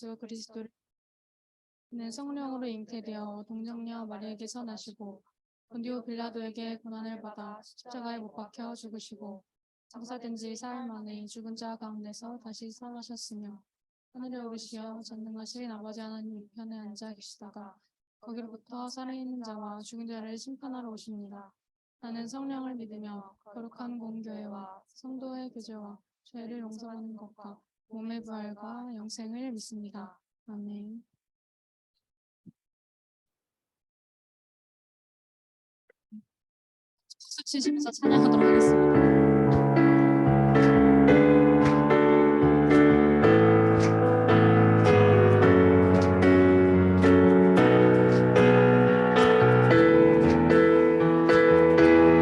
예수 그리스도를 는 성령으로 잉태되어 동정녀 마리아에게서 나시고 본디오 빌라도에게 고난을 받아 십자가에 못 박혀 죽으시고 장사된 지 사흘 만에 죽은 자 가운데서 다시 살아나셨으며 하늘에 오르시어 전능하신 아버지 하나님 우편에 앉아 계시다가 거기로부터 살아있는 자와 죽은 자를 심판하러 오십니다. 나는 성령을 믿으며 거룩한 공교회와 성도의 교제와 죄를 용서받는 것과 몸의 부활과 영생을 믿습니다. 아멘. 박수 치시면서 찬양하도록 하겠습니다.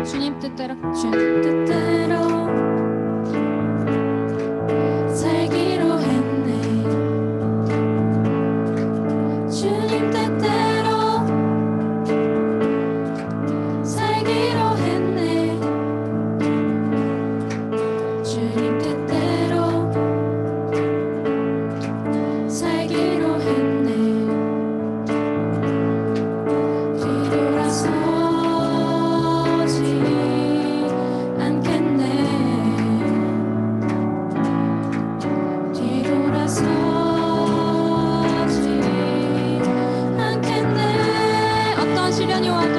주님 뜻대로 주님 뜻대로 살기로 했네. 주님 뜻대로 살기로 했네. 주님 뜻대로 살기로 했네. 뒤돌아서지 않겠네. 뒤돌아서지 않겠네. 어떠한 시련이 와도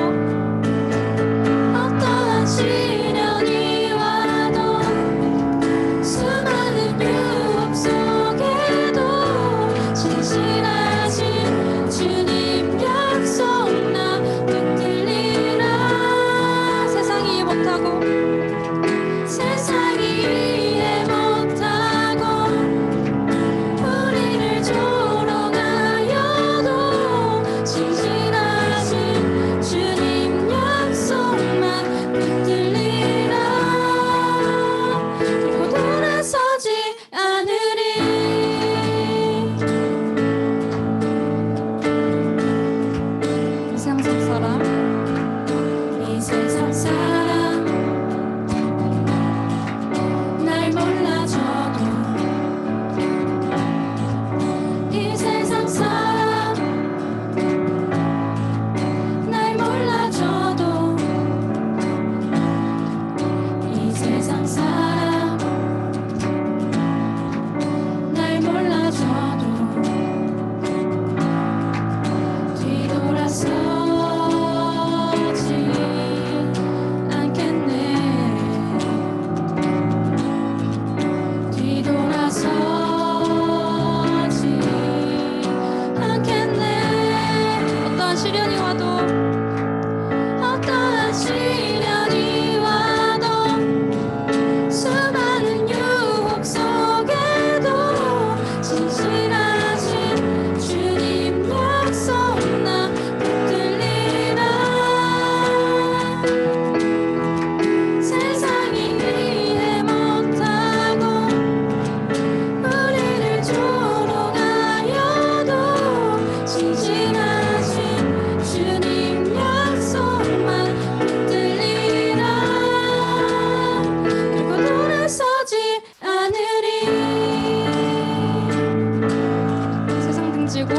어떠한 시련이 와도 수많은 유혹 속에도 신실하신 주님 약속 나 붙들리라. 세상이 이해 못하고 세상이 이해 못하고 우리를 조롱하여도 신실하신 주님 약속만 붙들리라. 그리고 돌아서지 않으리. 이 세상 사람 이 세상 사람 날 몰라줘도 이 세상 사람 날 몰라줘도 이 세상 사람 날 몰라줘도 뒤돌아서지 않겠네. 뒤돌아서지 않겠네. 어떠한 시련이 와도 어떠한 시련이 와도 수많은 유혹 속에도 신실하신 주님 약속 나 붙들리라. 세상이 이해 못하고 우리를 조롱하여도 신실하신 주님 약속만 붙들리라. 그리고 돌아서지 않으리. 세상 등지고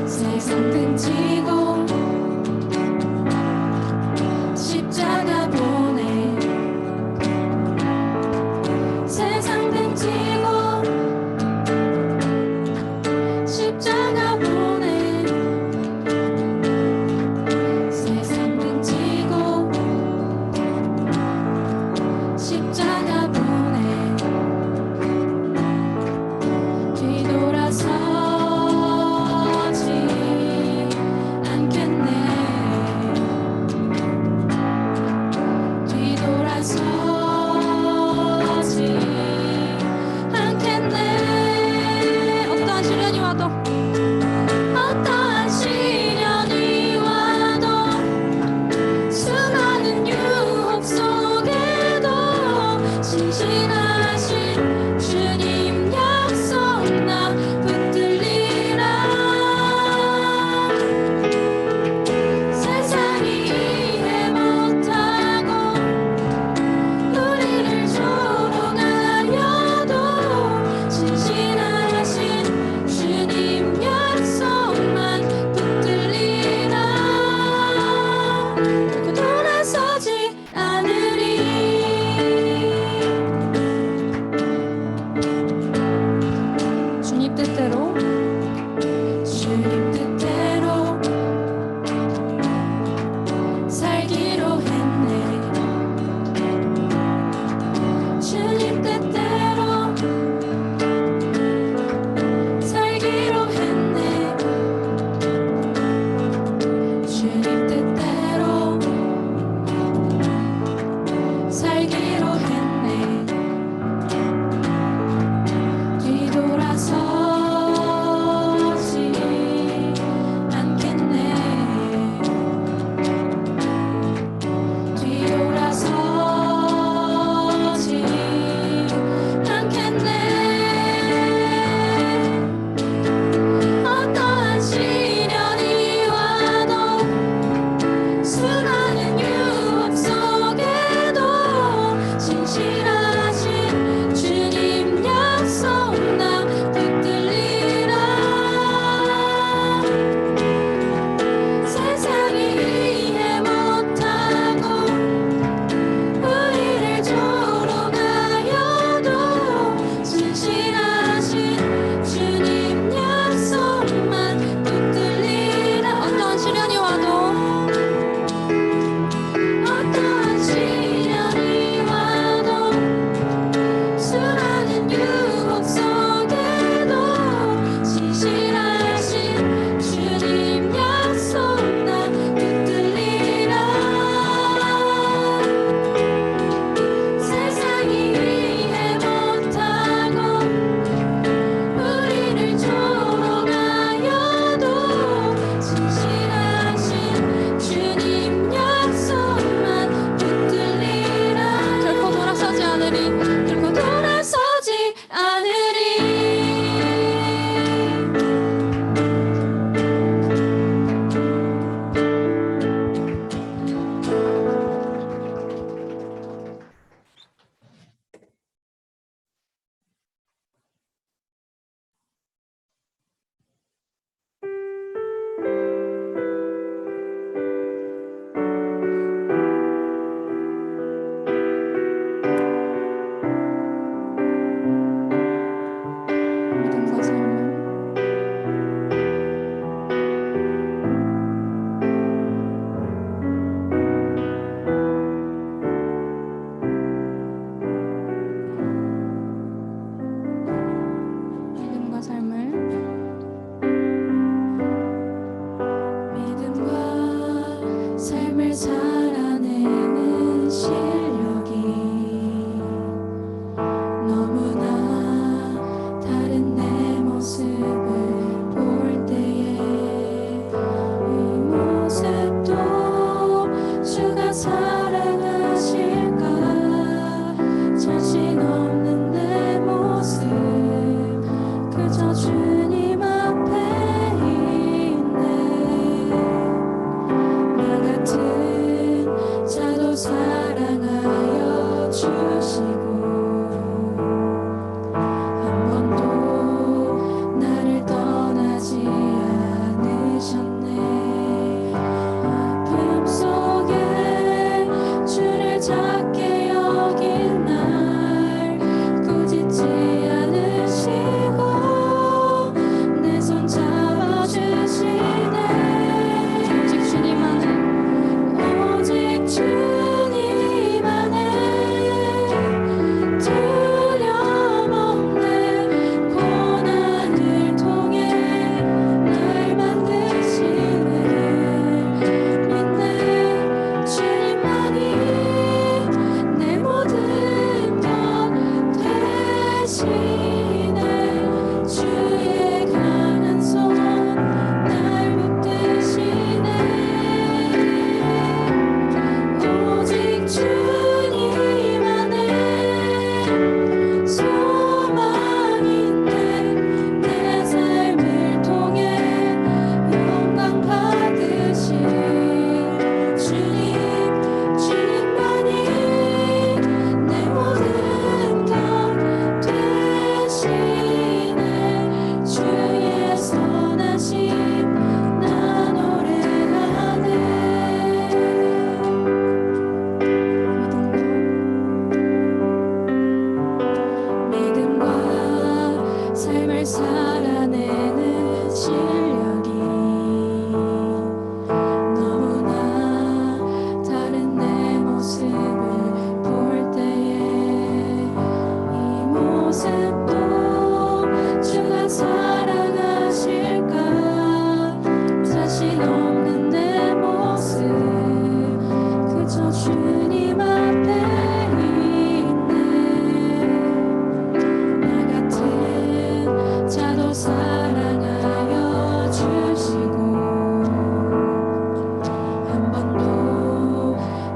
세상 등지고 십자가 보내. 세상 등지고 십자가 보내. 세상 등지고 십자가 보내. 뒤돌아서지 않겠네. 뒤돌아서지 않겠네.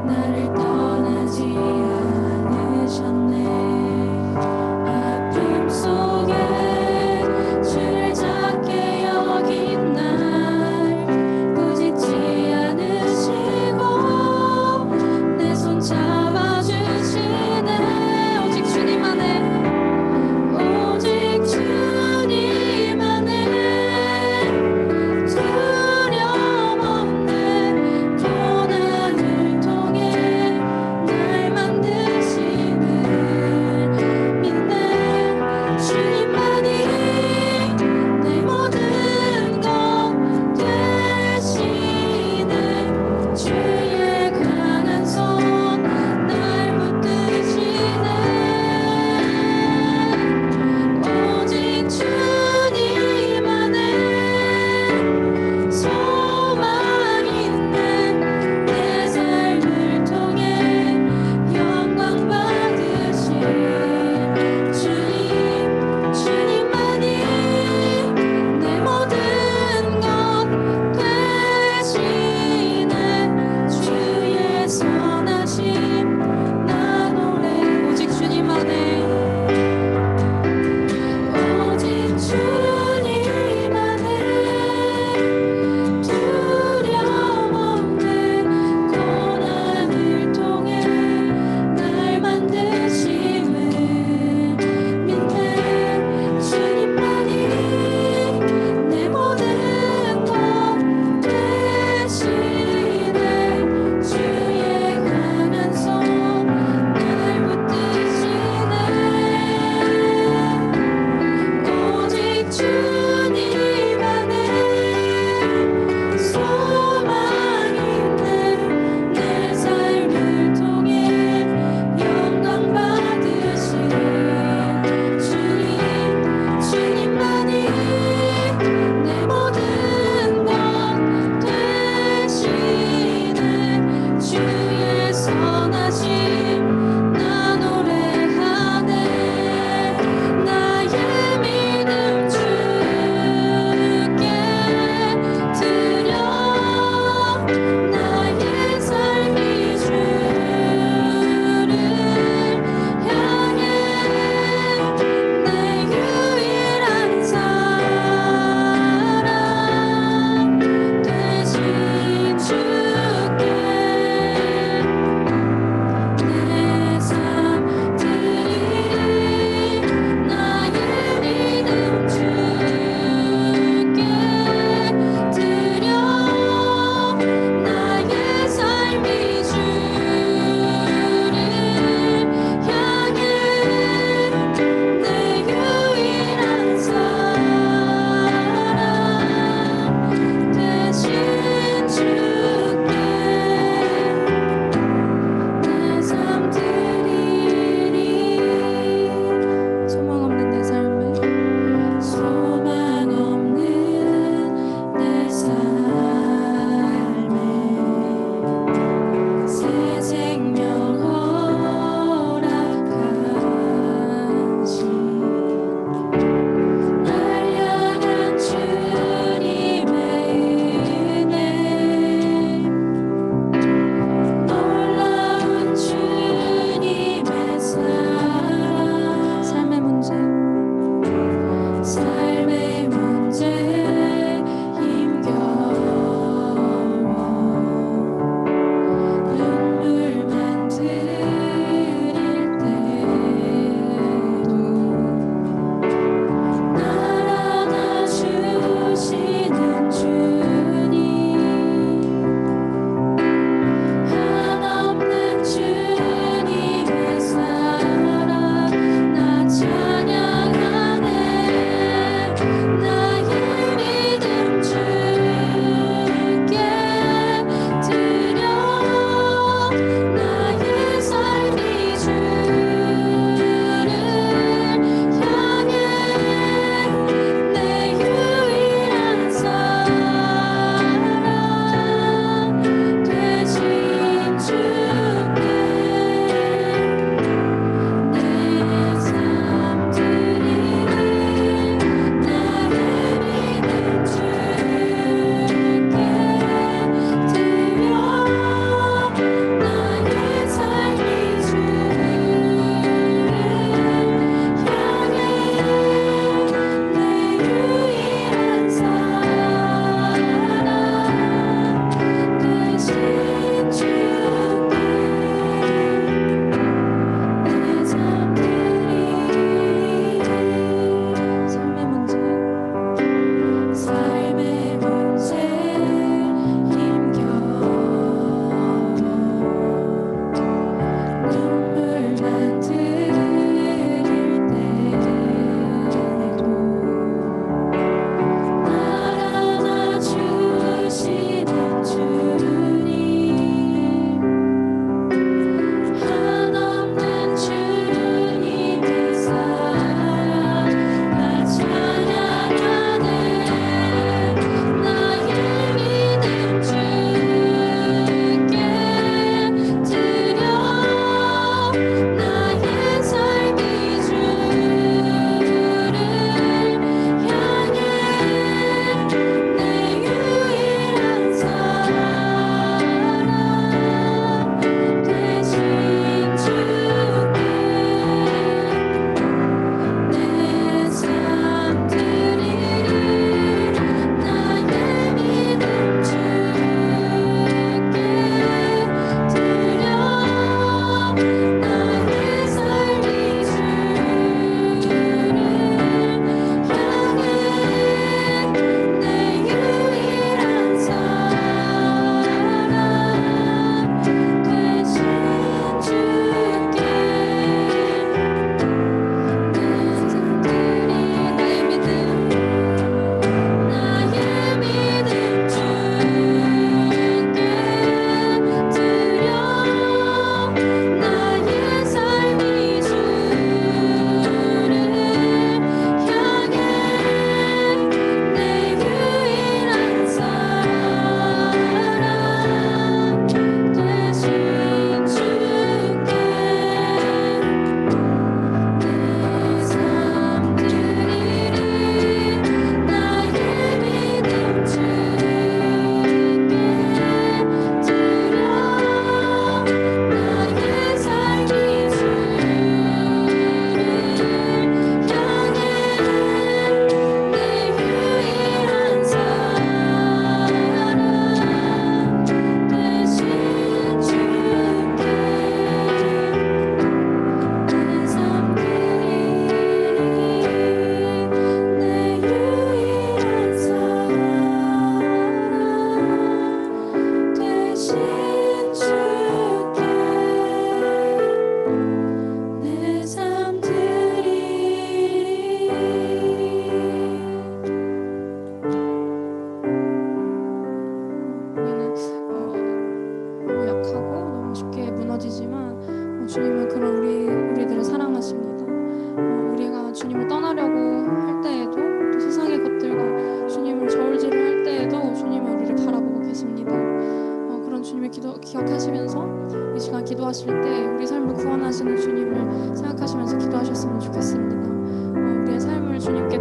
나를 떠나지 않으셨네. 아픔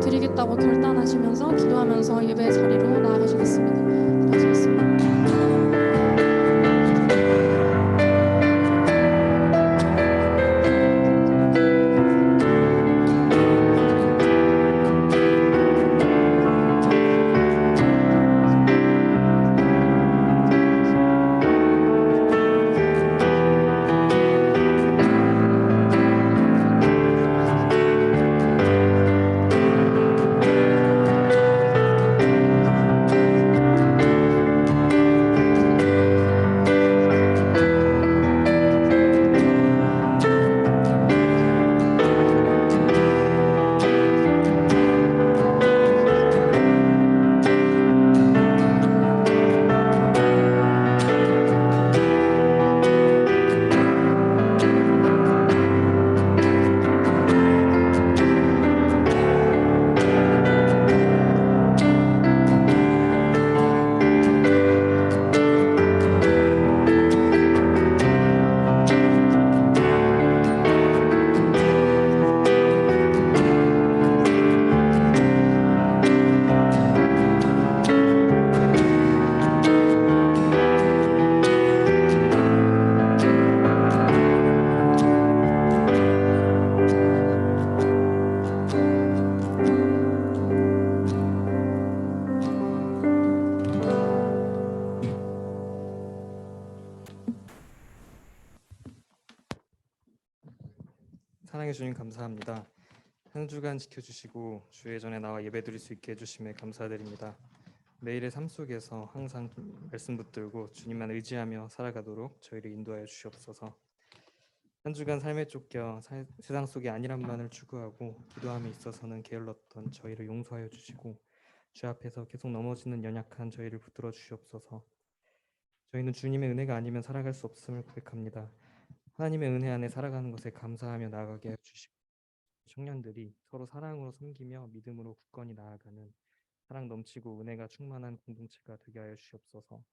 드리겠다고 결단하시면서 기도하면서 예배 자리로 나아가시겠습니다. 기도하시겠습니다. 사랑해 주님 감사합니다. 한 주간 지켜주시고 주의 전에 나와 예배드릴 수 있게 해주심에 감사드립니다. 매일의 삶 속에서 항상 말씀 붙들고 주님만 의지하며 살아가도록 저희를 인도하여 주시옵소서. 한 주간 삶에 쫓겨 세상 속의 안일함만을 추구하고 기도함에 있어서는 게을렀던 저희를 용서하여 주시고 주 앞에서 계속 넘어지는 연약한 저희를 붙들어 주시옵소서. 저희는 주님의 은혜가 아니면 살아갈 수 없음을 고백합니다. 하나님의 은혜 안에 살아가는 것에 감사하며 나아가게 하여 주시고 청년들이 서로 사랑으로 섬기며 믿음으로 굳건히 나아가는 사랑 넘치고 은혜가 충만한 공동체가 되게 하여 주시옵소서.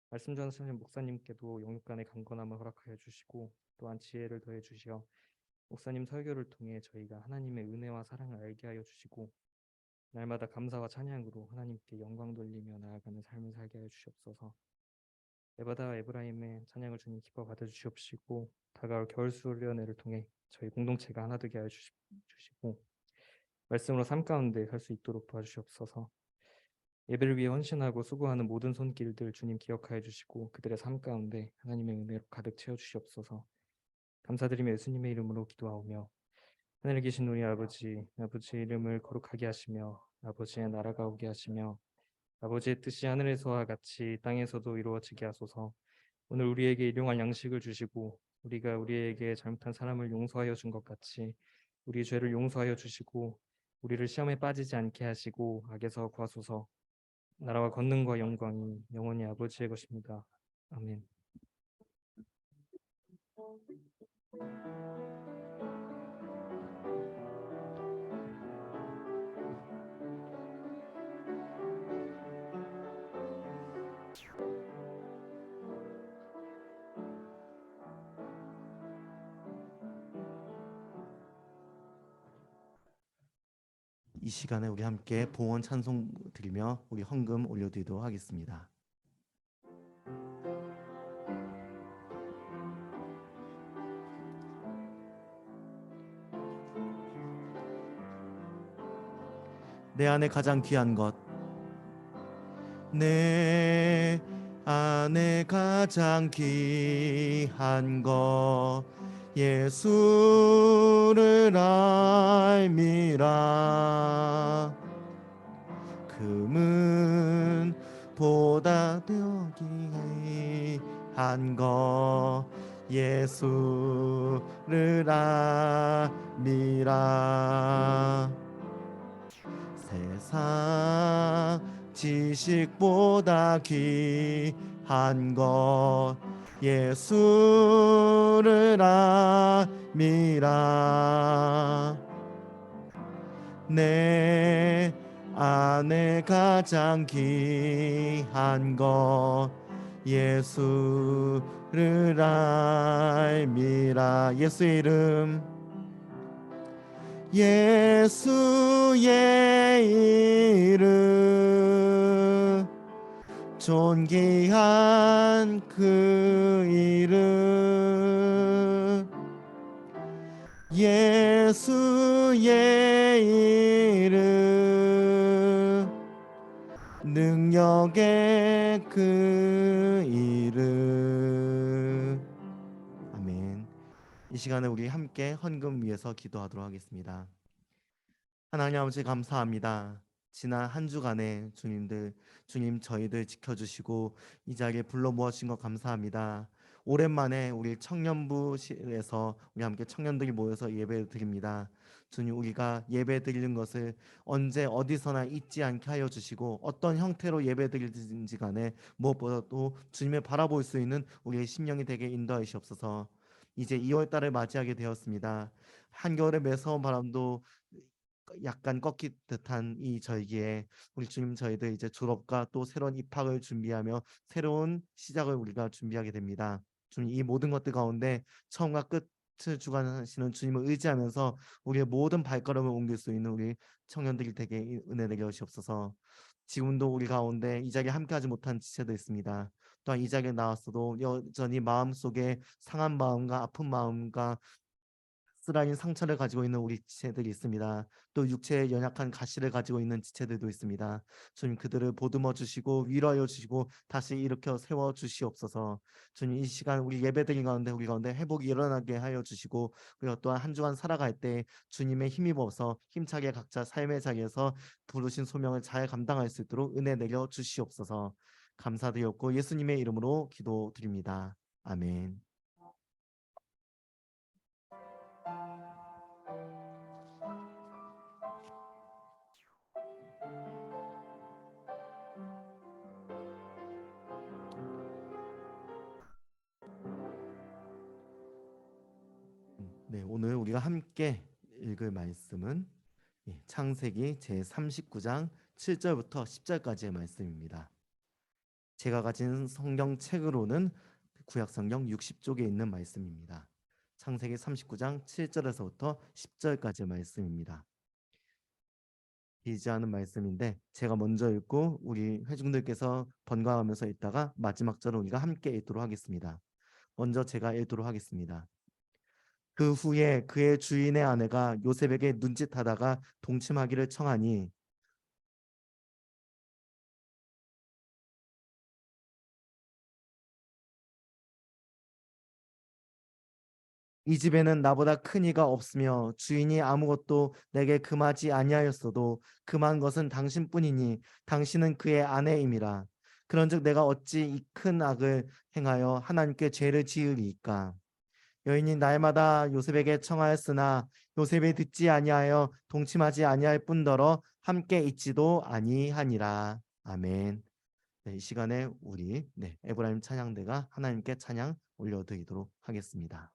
말씀 전하시는 목사님께도 영육간의 강건함을 허락하여 주시고 또한 지혜를 더해 주시어 목사님 설교를 통해 저희가 하나님의 은혜와 사랑을 알게 하여 주시고 날마다 감사와 찬양으로 하나님께 영광 돌리며 나아가는 삶을 살게 하여 주시옵소서. 에바다와 에브라임의 찬양을 주님 기뻐 받아주시옵시고 다가올 겨울수련회를 통해 저희 공동체가 하나 되게 하여 주시고 말씀으로 삶 가운데 갈 수 있도록 도와주시옵소서. 예배를 위해 헌신하고 수고하는 모든 손길들 주님 기억하여 주시고 그들의 삶 가운데 하나님의 은혜로 가득 채워주시옵소서. 감사드리며 예수님의 이름으로 기도하오며 하늘에 계신 우리 아버지의 이름을 거룩하게 하시며 아버지의 나라가 오게 하시며 아버지의 뜻이 하늘에서와 같이 땅에서도 이루어지게 하소서. 오늘 우리에게 일용할 양식을 주시고 우리가 우리에게 잘못한 사람을 용서하여 준 것 같이 우리 죄를 용서하여 주시고 우리를 시험에 빠지지 않게 하시고 악에서 구하소서. 나라와 권능과 영광이 영원히 아버지의 것입니다. 아멘. 이 시간에 우리 함께 봉헌 찬송 드리며 우리 헌금 올려드리도록 하겠습니다. 내 안에 가장 귀한 것, 내 안에 가장 귀한 것 예수를 알미라. 금은보다 더 귀한 것 예수를 알미라. 세상 지식보다 귀한 것 예수를 알미라. 내 안에 가장 귀한 것 예수를 알미라. 예수의 이름 예수의 이름 존귀한 그 이름 예수의 이름 능력의 그 이름 아멘. 이 시간에 우리 함께 헌금 위해서 기도하도록 하겠습니다. 하나님 아버지 감사합니다. 지난 한 주간에 주님 저희들 지켜주시고 이 자리에 불러 모으신 것 감사합니다. 오랜만에 우리 청년부실에서 우리 함께 청년들이 모여서 예배 드립니다. 주님 우리가 예배 드리는 것을 언제 어디서나 잊지 않게 하여 주시고 어떤 형태로 예배 드리든지 간에 무엇보다도 주님을 바라볼 수 있는 우리의 심령이 되게 인도하시옵소서. 이제 2월 달을 맞이하게 되었습니다. 한겨울의 매서운 바람도 약간 꺾인 듯한 이 절기에 우리 주님 저희들 이제 졸업과 또 새로운 입학을 준비하며 새로운 시작을 우리가 준비하게 됩니다. 주님 이 모든 것들 가운데 처음과 끝을 주관하시는 주님을 의지하면서 우리의 모든 발걸음을 옮길 수 있는 우리 청년들이 되게 은혜 내려 주시옵소서. 지금도 우리 가운데 이 자리에 함께하지 못한 지체도 있습니다. 또한 이 자리에 나왔어도 여전히 마음속에 상한 마음과 아픈 마음과 쓰라린 상처를 가지고 있는 우리 지체들이 있습니다. 또 육체에 연약한 가시를 가지고 있는 지체들도 있습니다. 주님 그들을 보듬어 주시고 위로하여 주시고 다시 일으켜 세워 주시옵소서. 주님 이 시간 우리 예배드린 가운데 우리 가운데 회복이 일어나게 하여 주시고 그리고 또한 한 주간 살아갈 때 주님의 힘입어서 힘차게 각자 삶의 자리에서 부르신 소명을 잘 감당할 수 있도록 은혜 내려 주시옵소서. 감사드렸고 예수님의 이름으로 기도드립니다. 아멘. 네, 오늘 우리가 함께 읽을 말씀은 창세기 제39장 7절부터 10절까지의 말씀입니다. 제가 가진 성경 책으로는 구약 성경 60쪽에 있는 말씀입니다. 창세기 39장 7절에서부터 10절까지의 말씀입니다. 길지 않은 말씀인데 제가 먼저 읽고 우리 회중들께서 번갈아가면서 읽다가 마지막 절을 우리가 함께 읽도록 하겠습니다. 먼저 제가 읽도록 하겠습니다. 그 후에 그의 주인의 아내가 요셉에게 눈짓하다가 동침하기를 청하니 이 집에는 나보다 큰 이가 없으며 주인이 아무것도 내게 금하지 아니하였어도 금한 것은 당신뿐이니 당신은 그의 아내임이라. 그런즉 내가 어찌 이 큰 악을 행하여 하나님께 죄를 지으리이까. 여인이 날마다 요셉에게 청하였으나 요셉이 듣지 아니하여 동침하지 아니할 뿐더러 함께 있지도 아니하니라. 아멘. 네, 이 시간에 우리 에브라임 찬양대가 하나님께 찬양 올려드리도록 하겠습니다.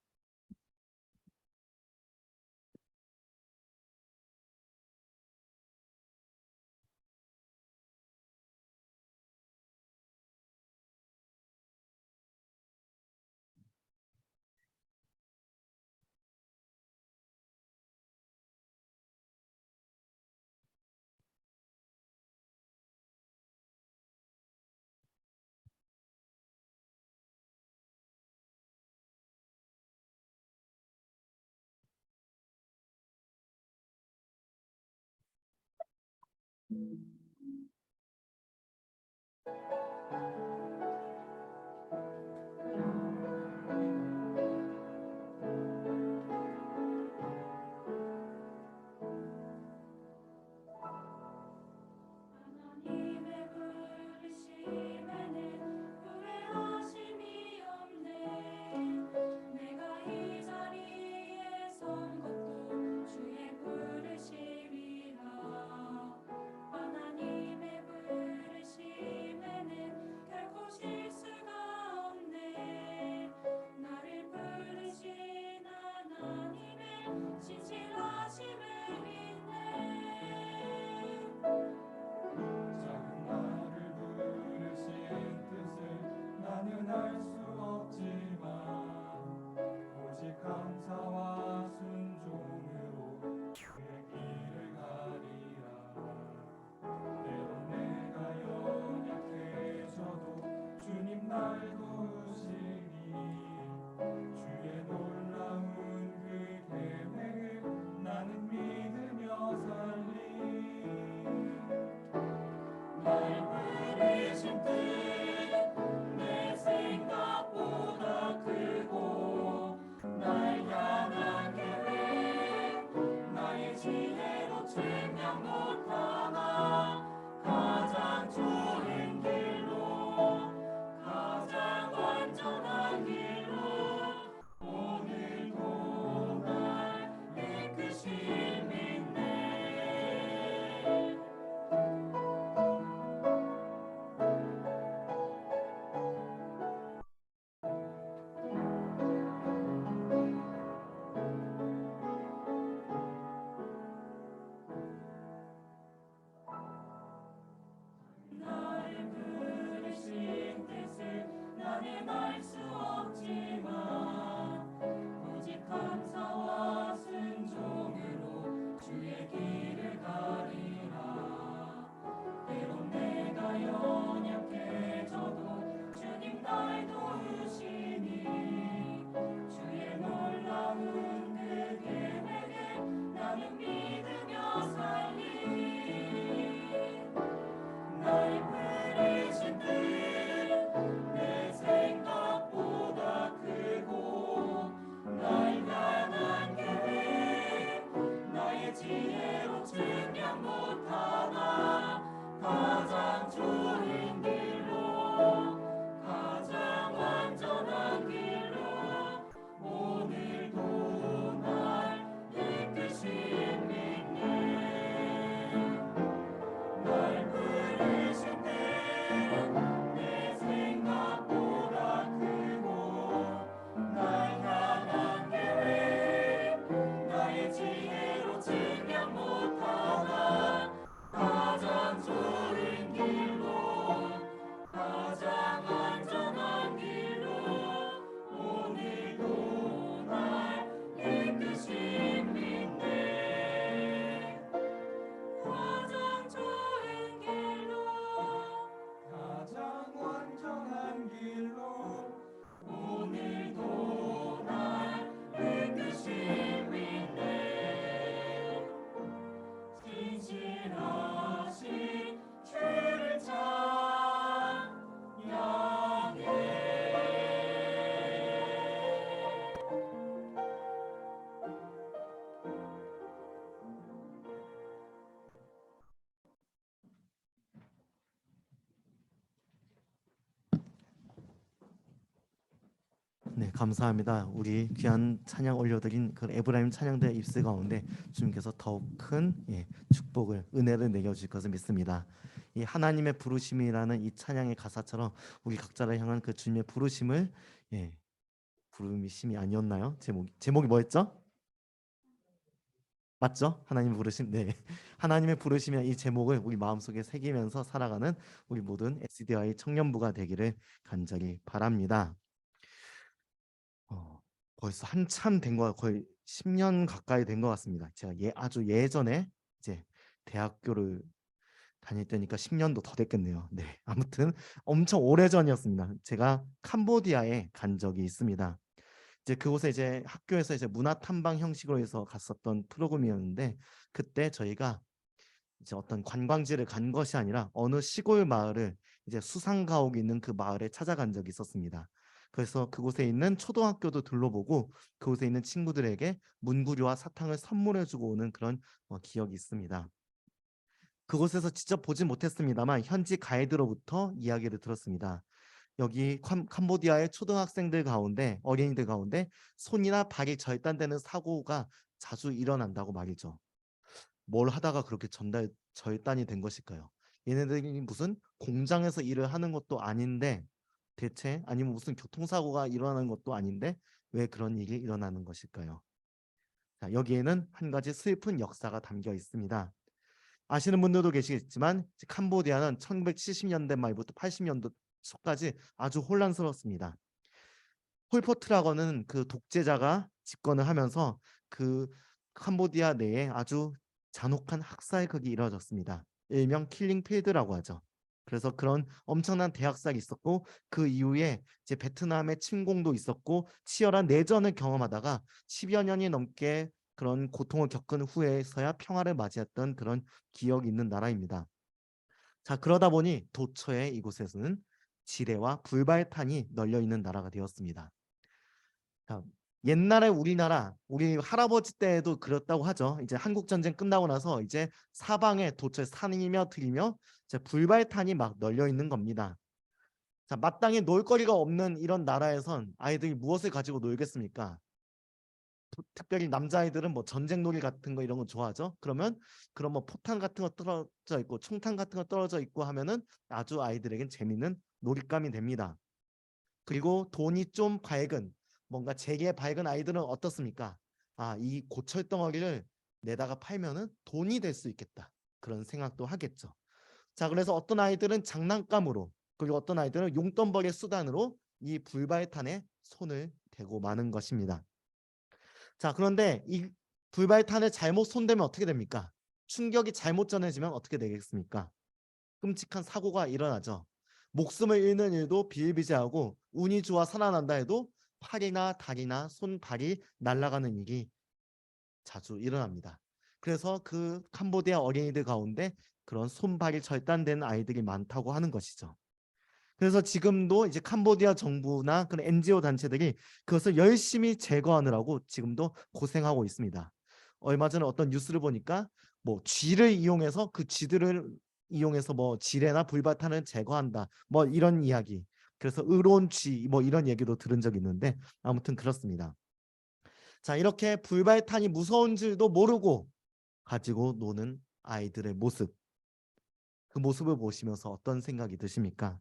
하나님의 부르심에는 후회하심이 없네. 내가 이 자리에 선 것도 주의 부르심이라. 하나님 증명 못하나 가장 좋은 길로 가장 완전한 길로 오늘도 날 이끄심 있네. 나의 그리신 뜻을 나는 알 수 없지만 오직 감사와 순종으로 주의 길을 가리라. 때론 내가 연약해져도 주님 날 도우시니 주의 놀라운 그 계획에 나는 믿으며 살리. 날 부르신 뜻 내 생각보다 크고 날 향한 계획 나의 지혜로 증명 못하나 가장 좋은 길로 가장 완전한 길로 오늘도 날 이끄심 있네. 날 부르신 뜻 내 생각보다 크고 날 향한 계획 나의 지혜로 증명 못하나 가장 좋은 길로 가장 완전한 길로 오늘도 날 이끄심 있네. 가장 좋은 길로 가장 완전한 길로 오늘도 날 이끄심 있네. 진실하신 주를 찬양해. 네, 감사합니다. 우리 귀한 찬양 올려드린 그 에브라임 찬양대 입술 가운데 주님께서 더욱 큰 축복을 은혜를 내려주실 것을 믿습니다. 이 하나님의 부르심이라는 이 찬양의 가사처럼 우리 각자를 향한 그 주님의 부르심을 부르심이 아니었나요? 제목이 뭐였죠? 맞죠? 하나님 부르심. 네, 하나님의 부르심이란 이 제목을 우리 마음속에 새기면서 살아가는 우리 모든 SDI 청년부가 되기를 간절히 바랍니다. 벌써 한참 된 거 거의 10년 가까이 된 것 같습니다. 제가 아주 예전에 이제 대학교를 다닐 때니까 10년도 더 됐겠네요. 네, 아무튼 엄청 오래전이었습니다. 제가 캄보디아에 간 적이 있습니다. 이제 그곳에 이제 학교에서 이제 문화 탐방 형식으로 해서 갔었던 프로그램이었는데 그때 저희가 이제 어떤 관광지를 간 것이 아니라 어느 시골 마을을 이제 수상가옥이 있는 그 마을에 찾아간 적이 있었습니다. 그래서 그곳에 있는 초등학교도 둘러보고 그곳에 있는 친구들에게 문구류와 사탕을 선물해주고 오는 그런 기억이 있습니다. 그곳에서 직접 보진 못했습니다만 현지 가이드로부터 이야기를 들었습니다. 여기 캄보디아의 초등학생들 가운데 어린이들 가운데 손이나 발이 절단되는 사고가 자주 일어난다고 말이죠. 뭘 하다가 그렇게 절단이 된 것일까요? 얘네들이 무슨 공장에서 일을 하는 것도 아닌데 대체 아니면 무슨 교통사고가 일어나는 것도 아닌데 왜 그런 일이 일어나는 것일까요? 자, 여기에는 한 가지 슬픈 역사가 담겨 있습니다. 아시는 분들도 계시겠지만 캄보디아는 1970년대 말부터 80년대 초까지 아주 혼란스럽습니다. 폴포트라고는 그 독재자가 집권을 하면서 그 캄보디아 내에 아주 잔혹한 학살극이 이루어졌습니다. 일명 킬링필드라고 하죠. 그래서 그런 엄청난 대학살이 있었고 그 이후에 이제 베트남의 침공도 있었고 치열한 내전을 경험하다가 10여 년이 넘게 그런 고통을 겪은 후에서야 평화를 맞이했던 그런 기억이 있는 나라입니다. 자, 그러다 보니 도처에 이곳에서는 지뢰와 불발탄이 널려 있는 나라가 되었습니다. 자, 옛날에 우리나라 우리 할아버지 때에도 그렇다고 하죠. 이제 한국 전쟁 끝나고 나서 이제 사방에 도처에 산이며 들이며 이제 불발탄이 막 널려 있는 겁니다. 자, 마땅히 놀거리가 없는 이런 나라에선 아이들이 무엇을 가지고 놀겠습니까? 특별히 남자아이들은 뭐 전쟁놀이 같은 거 이런 거 좋아하죠. 그러면 그런 뭐 포탄 같은 거 떨어져 있고 총탄 같은 거 떨어져 있고 하면은 아주 아이들에겐 재밌는 놀잇감이 됩니다. 그리고 돈이 좀 밝은 뭔가 재기에 밝은 아이들은 어떻습니까? 아, 이 고철 덩어리를 내다가 팔면은 돈이 될 수 있겠다. 그런 생각도 하겠죠. 자, 그래서 어떤 아이들은 장난감으로 그리고 어떤 아이들은 용돈벌이의 수단으로 이 불발탄에 손을 대고 마는 것입니다. 자, 그런데 이 불발탄에 잘못 손대면 어떻게 됩니까? 충격이 잘못 전해지면 어떻게 되겠습니까? 끔찍한 사고가 일어나죠. 목숨을 잃는 일도 비일비재하고 운이 좋아 살아난다 해도 팔이나 다리나 손, 발이 날아가는 일이 자주 일어납니다. 그래서 그 캄보디아 어린이들 가운데 그런 손발이 절단된 아이들이 많다고 하는 것이죠. 그래서 지금도 이제 캄보디아 정부나 그런 NGO 단체들이 그것을 열심히 제거하느라고 지금도 고생하고 있습니다. 얼마 전에 어떤 뉴스를 보니까 뭐 쥐를 이용해서 그 쥐들을 이용해서 뭐 지뢰나 불발탄을 제거한다. 뭐 이런 이야기. 그래서 의로운 쥐 뭐 이런 얘기도 들은 적이 있는데 아무튼 그렇습니다. 자, 이렇게 불발탄이 무서운 줄도 모르고 가지고 노는 아이들의 모습. 그 모습을 보시면서 어떤 생각이 드십니까?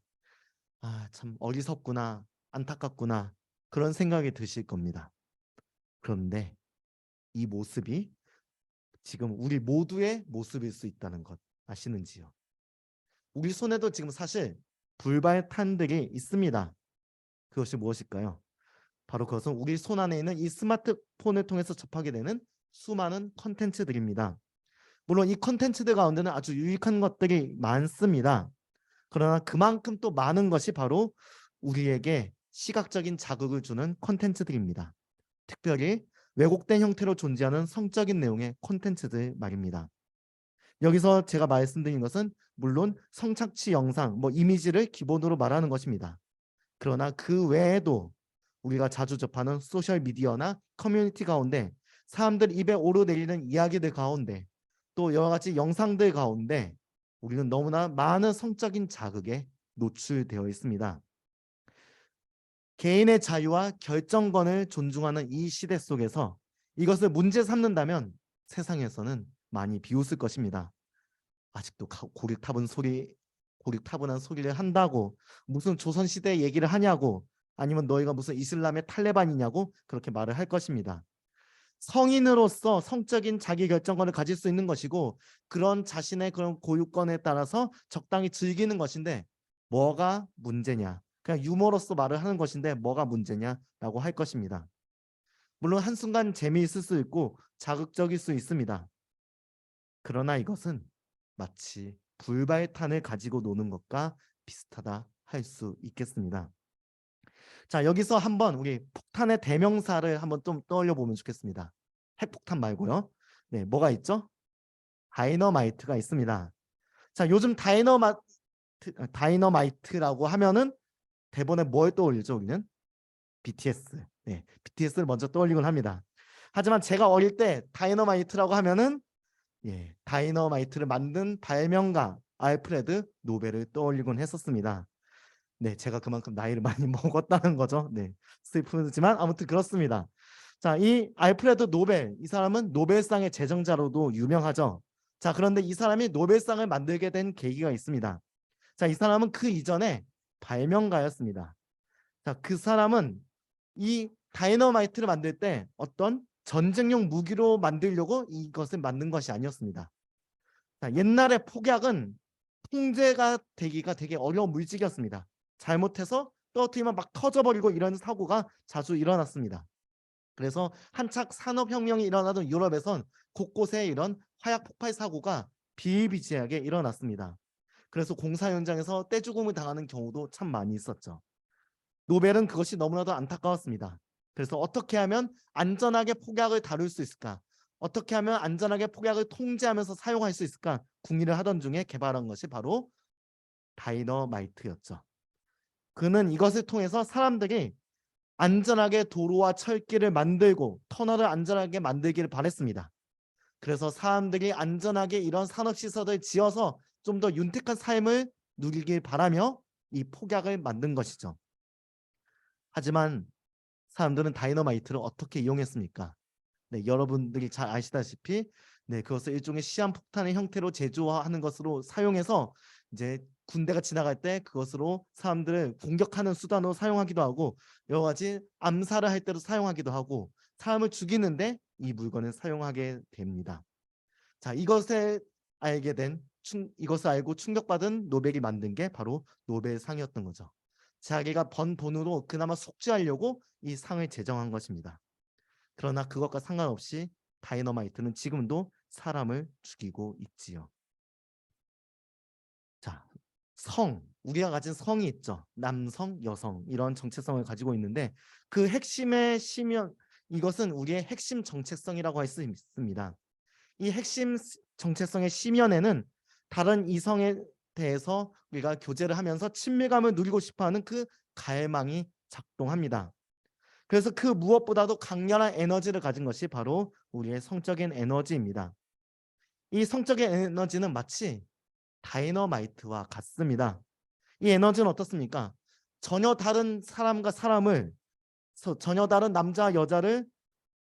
아, 참 어리석구나, 안타깝구나 그런 생각이 드실 겁니다. 그런데 이 모습이 지금 우리 모두의 모습일 수 있다는 것 아시는지요? 우리 손에도 지금 사실 불발탄들이 있습니다. 그것이 무엇일까요? 바로 그것은 우리 손 안에 있는 이 스마트폰을 통해서 접하게 되는 수많은 컨텐츠들입니다. 물론 이 컨텐츠들 가운데는 아주 유익한 것들이 많습니다. 그러나 그만큼 또 많은 것이 바로 우리에게 시각적인 자극을 주는 콘텐츠들입니다. 특별히 왜곡된 형태로 존재하는 성적인 내용의 콘텐츠들 말입니다. 여기서 제가 말씀드린 것은 물론 성착취 영상, 뭐 이미지를 기본으로 말하는 것입니다. 그러나 그 외에도 우리가 자주 접하는 소셜 미디어나 커뮤니티 가운데 사람들 입에 오르내리는 이야기들 가운데 또 여러 가지 영상들 가운데 우리는 너무나 많은 성적인 자극에 노출되어 있습니다. 개인의 자유와 결정권을 존중하는 이 시대 속에서 이것을 문제 삼는다면 세상에서는 많이 비웃을 것입니다. 아직도 고리타분한 소리를 한다고 무슨 조선시대 얘기를 하냐고 아니면 너희가 무슨 이슬람의 탈레반이냐고 그렇게 말을 할 것입니다. 성인으로서 성적인 자기결정권을 가질 수 있는 것이고 그런 자신의 그런 고유권에 따라서 적당히 즐기는 것인데 뭐가 문제냐? 그냥 유머로서 말을 하는 것인데 뭐가 문제냐라고 할 것입니다. 물론 한순간 재미있을 수 있고 자극적일 수 있습니다. 그러나 이것은 마치 불발탄을 가지고 노는 것과 비슷하다 할 수 있겠습니다. 자, 여기서 한번 우리 폭탄의 대명사를 한번 좀 떠올려 보면 좋겠습니다. 핵폭탄 말고요. 네, 뭐가 있죠? 다이너마이트가 있습니다. 자, 요즘 다이너마이트라고 하면은 대본에 뭘 떠올리죠, 우리는? BTS. 네, BTS를 먼저 떠올리곤 합니다. 하지만 제가 어릴 때 다이너마이트라고 하면은 다이너마이트를 만든 발명가 알프레드 노벨을 떠올리곤 했었습니다. 네, 제가 그만큼 나이를 많이 먹었다는 거죠. 네, 슬프지만 아무튼 그렇습니다. 자, 이 알프레드 노벨, 이 사람은 노벨상의 제정자로도 유명하죠. 자, 그런데 이 사람이 노벨상을 만들게 된 계기가 있습니다. 자, 이 사람은 그 이전에 발명가였습니다. 자, 그 사람은 이 다이너마이트를 만들 때 어떤 전쟁용 무기로 만들려고 이것을 만든 것이 아니었습니다. 자, 옛날에 폭약은 통제가 되기가 되게 어려운 물질이었습니다. 잘못해서 떨어뜨리면 막 터져버리고 이런 사고가 자주 일어났습니다. 그래서 한창 산업혁명이 일어나던 유럽에선 곳곳에 이런 화약 폭발 사고가 비일비재하게 일어났습니다. 그래서 공사 현장에서 떼죽음을 당하는 경우도 참 많이 있었죠. 노벨은 그것이 너무나도 안타까웠습니다. 그래서 어떻게 하면 안전하게 폭약을 다룰 수 있을까? 어떻게 하면 안전하게 폭약을 통제하면서 사용할 수 있을까? 궁리를 하던 중에 개발한 것이 바로 다이너마이트였죠. 그는 이것을 통해서 사람들이 안전하게 도로와 철길을 만들고 터널을 안전하게 만들기를 바랬습니다. 그래서 사람들이 안전하게 이런 산업시설을 지어서 좀 더 윤택한 삶을 누리길 바라며 이 폭약을 만든 것이죠. 하지만 사람들은 다이너마이트를 어떻게 이용했습니까? 네, 여러분들이 잘 아시다시피 그것을 일종의 시한폭탄의 형태로 제조하는 것으로 사용해서 이제 군대가 지나갈 때 그것으로 사람들을 공격하는 수단으로 사용하기도 하고 여러 가지 암살을 할 때도 사용하기도 하고 사람을 죽이는데 이 물건을 사용하게 됩니다. 자, 이것을 알고 충격받은 노벨이 만든 게 바로 노벨상이었던 거죠. 자기가 번 돈으로 그나마 속죄하려고 이 상을 제정한 것입니다. 그러나 그것과 상관없이 다이너마이트는 지금도 사람을 죽이고 있지요. 자, 우리가 가진 성이 있죠. 남성, 여성 이런 정체성을 가지고 있는데 그 핵심의 이것은 우리의 핵심 정체성이라고 할 수 있습니다. 이 핵심 정체성의 심연에는 다른 이성에 대해서 우리가 교제를 하면서 친밀감을 누리고 싶어하는 그 갈망이 작동합니다. 그래서 그 무엇보다도 강렬한 에너지를 가진 것이 바로 우리의 성적인 에너지입니다. 이 성적인 에너지는 마치 다이너마이트와 같습니다. 이 에너지는 어떻습니까? 전혀 다른 사람과 사람을, 전혀 다른 남자와 여자를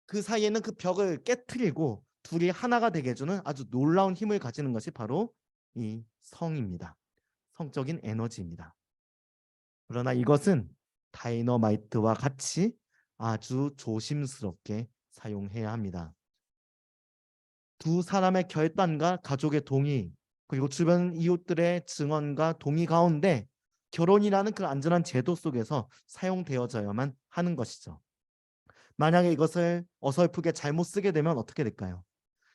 그 사이에 있는 그 벽을 깨트리고 둘이 하나가 되게 해주는 아주 놀라운 힘을 가지는 것이 바로 이 성입니다. 성적인 에너지입니다. 그러나 이것은 다이너마이트와 같이 아주 조심스럽게 사용해야 합니다. 두 사람의 결단과 가족의 동의 그리고 주변 이웃들의 증언과 동의 가운데 결혼이라는 그 안전한 제도 속에서 사용되어져야만 하는 것이죠. 만약에 이것을 어설프게 잘못 쓰게 되면 어떻게 될까요?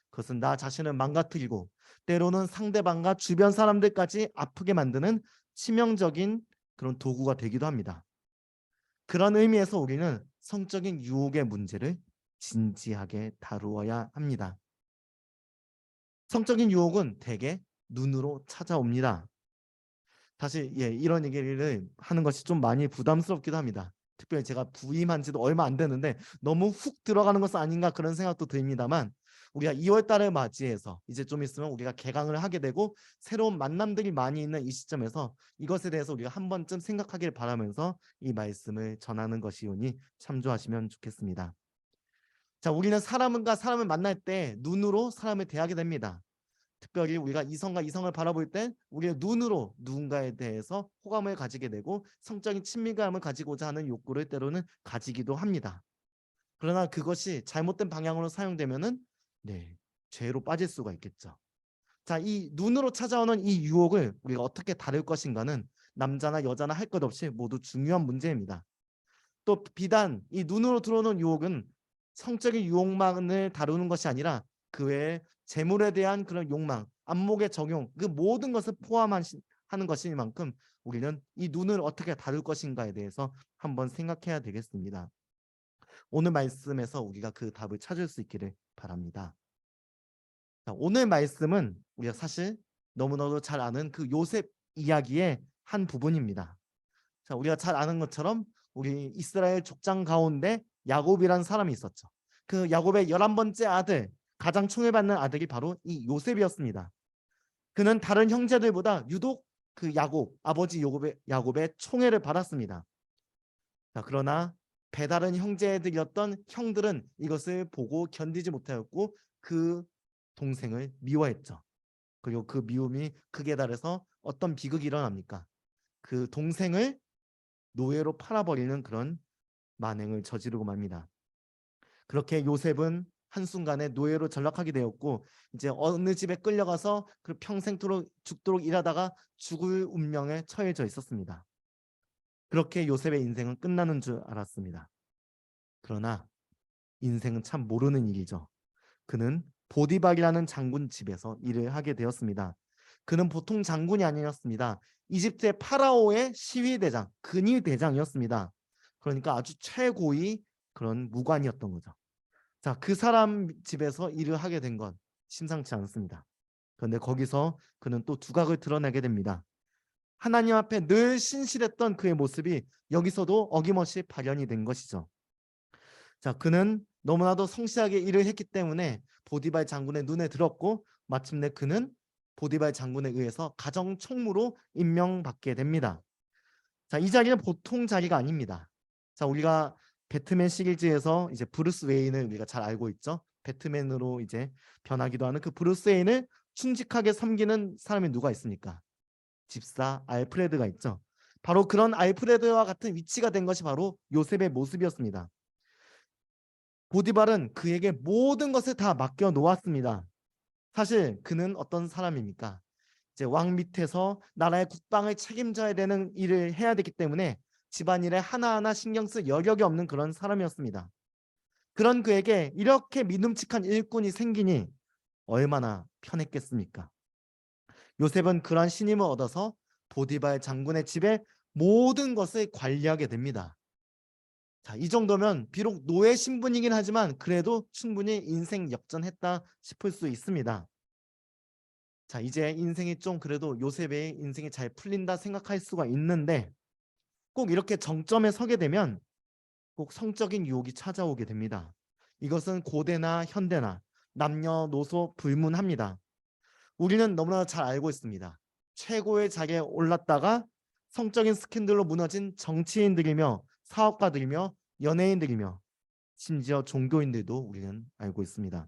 그것은 나 자신을 망가뜨리고 때로는 상대방과 주변 사람들까지 아프게 만드는 치명적인 그런 도구가 되기도 합니다. 그런 의미에서 우리는 성적인 유혹의 문제를 진지하게 다루어야 합니다. 성적인 유혹은 대개 눈으로 찾아옵니다. 사실 이런 얘기를 하는 것이 좀 많이 부담스럽기도 합니다. 특별히 제가 부임한 지도 얼마 안 됐는데 너무 훅 들어가는 것은 아닌가 그런 생각도 듭니다만 우리가 2월 달을 맞이해서 이제 좀 있으면 우리가 개강을 하게 되고 새로운 만남들이 많이 있는 이 시점에서 이것에 대해서 우리가 한 번쯤 생각하길 바라면서 이 말씀을 전하는 것이오니 참조하시면 좋겠습니다. 자, 우리는 사람과 사람을 만날 때 눈으로 사람을 대하게 됩니다. 특별히 우리가 이성과 이성을 바라볼 때 우리의 눈으로 누군가에 대해서 호감을 가지게 되고 성적인 친밀감을 가지고자 하는 욕구를 때로는 가지기도 합니다. 그러나 그것이 잘못된 방향으로 사용되면은 죄로 빠질 수가 있겠죠. 자, 이 눈으로 찾아오는 이 유혹을 우리가 어떻게 다룰 것인가는 남자나 여자나 할 것 없이 모두 중요한 문제입니다. 또 비단 이 눈으로 들어오는 유혹은 성적인 유혹만을 다루는 것이 아니라 그 외에 재물에 대한 그런 욕망, 안목의 적용, 그 모든 것을 포함하는 것이니만큼 우리는 이 눈을 어떻게 다룰 것인가에 대해서 한번 생각해야 되겠습니다. 오늘 말씀에서 우리가 그 답을 찾을 수 있기를 바랍니다. 자, 오늘 말씀은 우리가 사실 너무나도 잘 아는 그 요셉 이야기의 한 부분입니다. 자, 우리가 잘 아는 것처럼 우리 이스라엘 족장 가운데 야곱이라는 사람이 있었죠. 그 야곱의 11번째 아들, 가장 총애받는 아들이 바로 이 요셉이었습니다. 그는 다른 형제들보다 유독 그 아버지 야곱의 총애를 받았습니다. 자, 그러나 배다른 형제들이었던 형들은 이것을 보고 견디지 못하였고 그 동생을 미워했죠. 그리고 그 미움이 극에 달해서 어떤 비극이 일어납니까? 그 동생을 노예로 팔아버리는 그런 만행을 저지르고 맙니다. 그렇게 요셉은 한순간에 노예로 전락하게 되었고 이제 어느 집에 끌려가서 그 평생토록 죽도록 일하다가 죽을 운명에 처해져 있었습니다. 그렇게 요셉의 인생은 끝나는 줄 알았습니다. 그러나 인생은 참 모르는 일이죠. 그는 보디발이라는 장군 집에서 일을 하게 되었습니다. 그는 보통 장군이 아니었습니다. 이집트의 파라오의 시위대장, 근위대장이었습니다. 그러니까 아주 최고의 그런 무관이었던 거죠. 자, 그 사람 집에서 일을 하게 된 건 심상치 않습니다. 그런데 거기서 그는 또 두각을 드러내게 됩니다. 하나님 앞에 늘 신실했던 그의 모습이 여기서도 어김없이 발현이 된 것이죠. 자, 그는 너무나도 성실하게 일을 했기 때문에 보디발 장군의 눈에 들었고 마침내 그는 보디발 장군에 의해서 가정 총무로 임명받게 됩니다. 자, 이 자리는 보통 자리가 아닙니다. 자, 우리가 배트맨 시리즈에서 이제 브루스 웨인을 우리가 잘 알고 있죠. 배트맨으로 이제 변하기도 하는 그 브루스 웨인을 충직하게 섬기는 사람이 누가 있습니까? 집사 알프레드가 있죠. 바로 그런 알프레드와 같은 위치가 된 것이 바로 요셉의 모습이었습니다. 보디발은 그에게 모든 것을 다 맡겨 놓았습니다. 사실 그는 어떤 사람입니까? 이제 왕 밑에서 나라의 국방을 책임져야 되는 일을 해야 되기 때문에 집안일에 하나하나 신경 쓸 여력이 없는 그런 사람이었습니다. 그런 그에게 이렇게 믿음직한 일꾼이 생기니 얼마나 편했겠습니까? 요셉은 그러한 신임을 얻어서 보디발 장군의 집에 모든 것을 관리하게 됩니다. 자, 이 정도면 비록 노예 신분이긴 하지만 그래도 충분히 인생 역전했다 싶을 수 있습니다. 자, 이제 인생이 좀 그래도 요셉의 인생이 잘 풀린다 생각할 수가 있는데 꼭 이렇게 정점에 서게 되면 꼭 성적인 유혹이 찾아오게 됩니다. 이것은 고대나 현대나 남녀노소 불문합니다. 우리는 너무나 잘 알고 있습니다. 최고의 자리에 올랐다가 성적인 스캔들로 무너진 정치인들이며 사업가들이며 연예인들이며 심지어 종교인들도 우리는 알고 있습니다.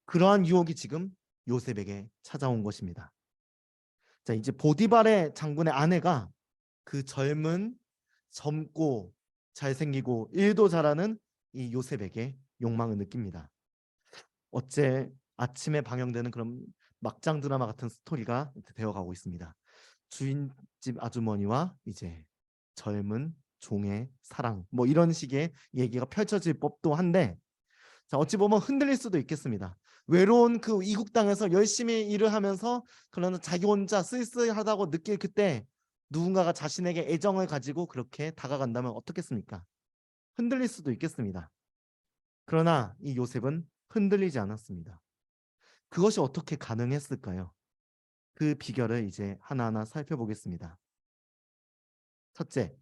그러한 유혹이 지금 요셉에게 찾아온 것입니다. 자, 이제 보디발의 장군의 아내가 그 젊고 잘생기고 일도 잘하는 이 요셉에게 욕망을 느낍니다. 어째 아침에 방영되는 그런 막장 드라마 같은 스토리가 되어가고 있습니다. 주인집 아주머니와 이제 젊은 종의 사랑, 뭐 이런 식의 얘기가 펼쳐질 법도 한데, 자, 어찌 보면 흔들릴 수도 있겠습니다. 외로운 그 이국 땅에서 열심히 일을 하면서 그러나 자기 혼자 쓸쓸하다고 느낄 그때 누군가가 자신에게 애정을 가지고 그렇게 다가간다면 어떻겠습니까? 흔들릴 수도 있겠습니다. 그러나 이 요셉은 흔들리지 않았습니다. 그것이 어떻게 가능했을까요? 그 비결을 이제 하나하나 살펴보겠습니다. 첫째,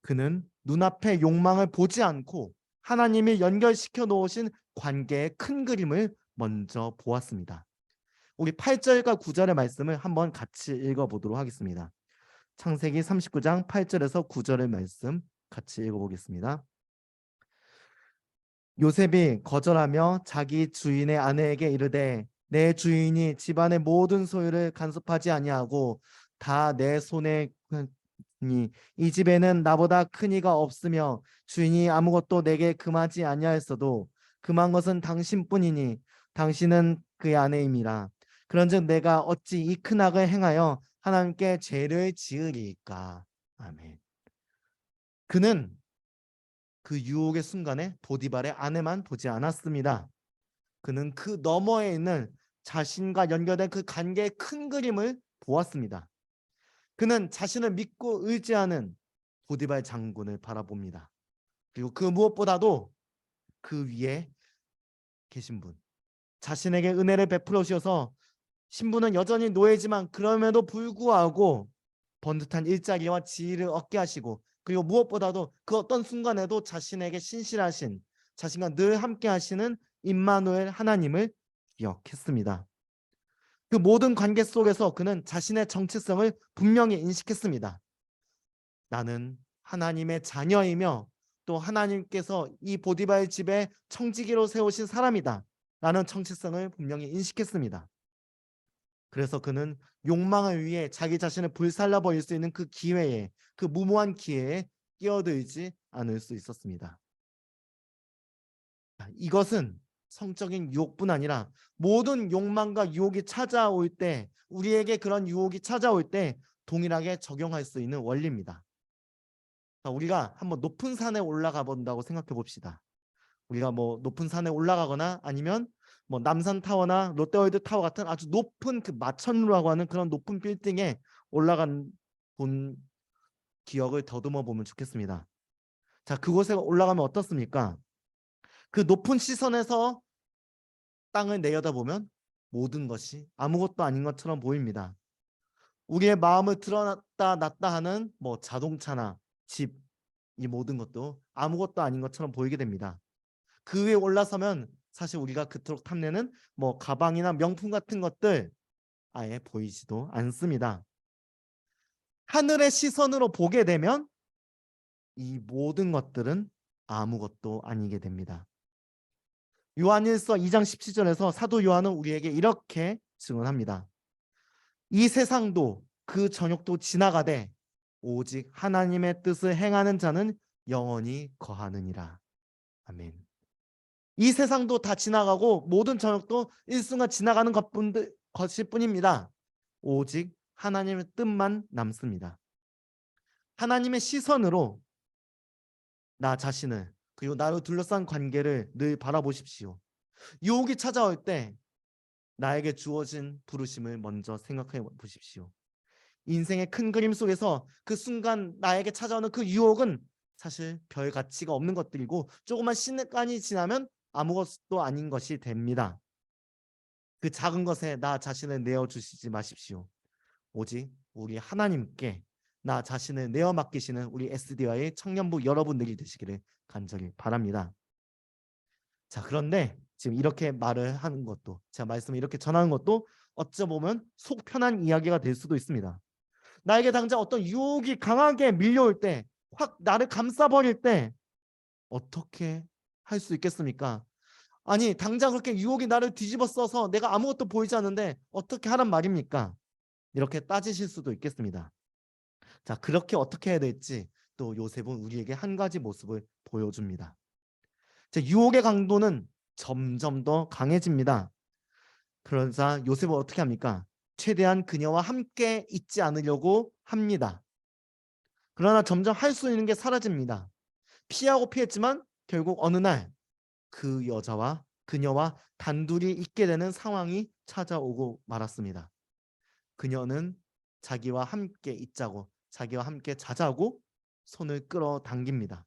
그는 눈앞의 욕망을 보지 않고 하나님이 연결시켜 놓으신 관계의 큰 그림을 먼저 보았습니다. 우리 8절과 9절의 말씀을 한번 같이 읽어보도록 하겠습니다. 창세기 39장 8절에서 9절의 말씀 같이 읽어보겠습니다. 요셉이 거절하며 자기 주인의 아내에게 이르되 내 주인이 집안의 모든 소유를 간섭하지 아니하고 다 내 손에 니 이 집에는 나보다 큰 이가 없으며 주인이 아무것도 내게 금하지 아니하였어도 금한 것은 당신뿐이니 당신은 그의 아내임이라. 그런즉 내가 어찌 이 큰 악을 행하여 하나님께 죄를 지으리까. 아멘. 그는 그 유혹의 순간에 보디발의 아내만 보지 않았습니다. 그는 그 너머에 있는 자신과 연결된 그 관계의 큰 그림을 보았습니다. 그는 자신을 믿고 의지하는 보디발 장군을 바라봅니다. 그리고 그 무엇보다도 그 위에 계신 분, 자신에게 은혜를 베풀어 주셔서 신부는 여전히 노예지만 그럼에도 불구하고 번듯한 일자리와 지위를 얻게 하시고, 그리고 무엇보다도 그 어떤 순간에도 자신에게 신실하신, 자신과 늘 함께 하시는 임마누엘 하나님을 기억했습니다. 그 모든 관계 속에서 그는 자신의 정체성을 분명히 인식했습니다. 나는 하나님의 자녀이며 또 하나님께서 이 보디발 집에 청지기로 세우신 사람이다. 라는 정체성을 분명히 인식했습니다. 그래서 그는 욕망을 위해 자기 자신을 불살라 버릴 수 있는 그 기회에, 그 무모한 기회에 끼어들지 않을 수 있었습니다. 이것은 성적인 유혹뿐 아니라 모든 욕망과 유혹이 찾아올 때, 우리에게 그런 유혹이 찾아올 때 동일하게 적용할 수 있는 원리입니다. 우리가 한번 높은 산에 올라가 본다고 생각해 봅시다. 우리가 뭐 높은 산에 올라가거나 아니면 뭐 남산타워나 롯데월드 타워 같은 아주 높은 그 마천루라고 하는 그런 높은 빌딩에 올라간 본 기억을 더듬어 보면 좋겠습니다. 자, 그곳에 올라가면 어떻습니까? 그 높은 시선에서 땅을 내려다보면 모든 것이 아무것도 아닌 것처럼 보입니다. 우리의 마음을 드러났다 놨다 하는 뭐 자동차나 집, 이 모든 것도 아무것도 아닌 것처럼 보이게 됩니다. 그 위에 올라서면 사실 우리가 그토록 탐내는 뭐 가방이나 명품 같은 것들 아예 보이지도 않습니다. 하늘의 시선으로 보게 되면 이 모든 것들은 아무것도 아니게 됩니다. 요한일서 2장 17절에서 사도 요한은 우리에게 이렇게 증언합니다. 이 세상도 그 정욕도 지나가되 오직 하나님의 뜻을 행하는 자는 영원히 거하느니라. 아멘. 이 세상도 다 지나가고 모든 정욕도 일순간 지나가는 것일 뿐입니다. 오직 하나님의 뜻만 남습니다. 하나님의 시선으로 나 자신을 그리고 나를 둘러싼 관계를 늘 바라보십시오. 유혹이 찾아올 때 나에게 주어진 부르심을 먼저 생각해 보십시오. 인생의 큰 그림 속에서 그 순간 나에게 찾아오는 그 유혹은 사실 별 가치가 없는 것들이고 조금만 시간이 지나면 아무것도 아닌 것이 됩니다. 그 작은 것에 나 자신을 내어주시지 마십시오. 오직 우리 하나님께 나 자신을 내어 맡기시는 우리 SD와의 청년부 여러분들이 되시기를 간절히 바랍니다. 자, 그런데 지금 이렇게 말을 하는 것도, 제가 말씀을 이렇게 전하는 것도 어찌 보면 속 편한 이야기가 될 수도 있습니다. 나에게 당장 어떤 유혹이 강하게 밀려올 때, 확 나를 감싸버릴 때 어떻게 할 수 있겠습니까? 아니, 당장 그렇게 유혹이 나를 뒤집어 써서 내가 아무것도 보이지 않는데 어떻게 하란 말입니까? 이렇게 따지실 수도 있겠습니다. 자, 그렇게 어떻게 해야 될지 또 요셉은 우리에게 한 가지 모습을 보여줍니다. 자, 유혹의 강도는 점점 더 강해집니다. 그러자 요셉은 어떻게 합니까? 최대한 그녀와 함께 있지 않으려고 합니다. 그러나 점점 할 수 있는 게 사라집니다. 피하고 피했지만 결국 어느 날 그 여자와 그녀와 단둘이 있게 되는 상황이 찾아오고 말았습니다. 그녀는 자기와 함께 있자고, 자기와 함께 자자고 손을 끌어당깁니다.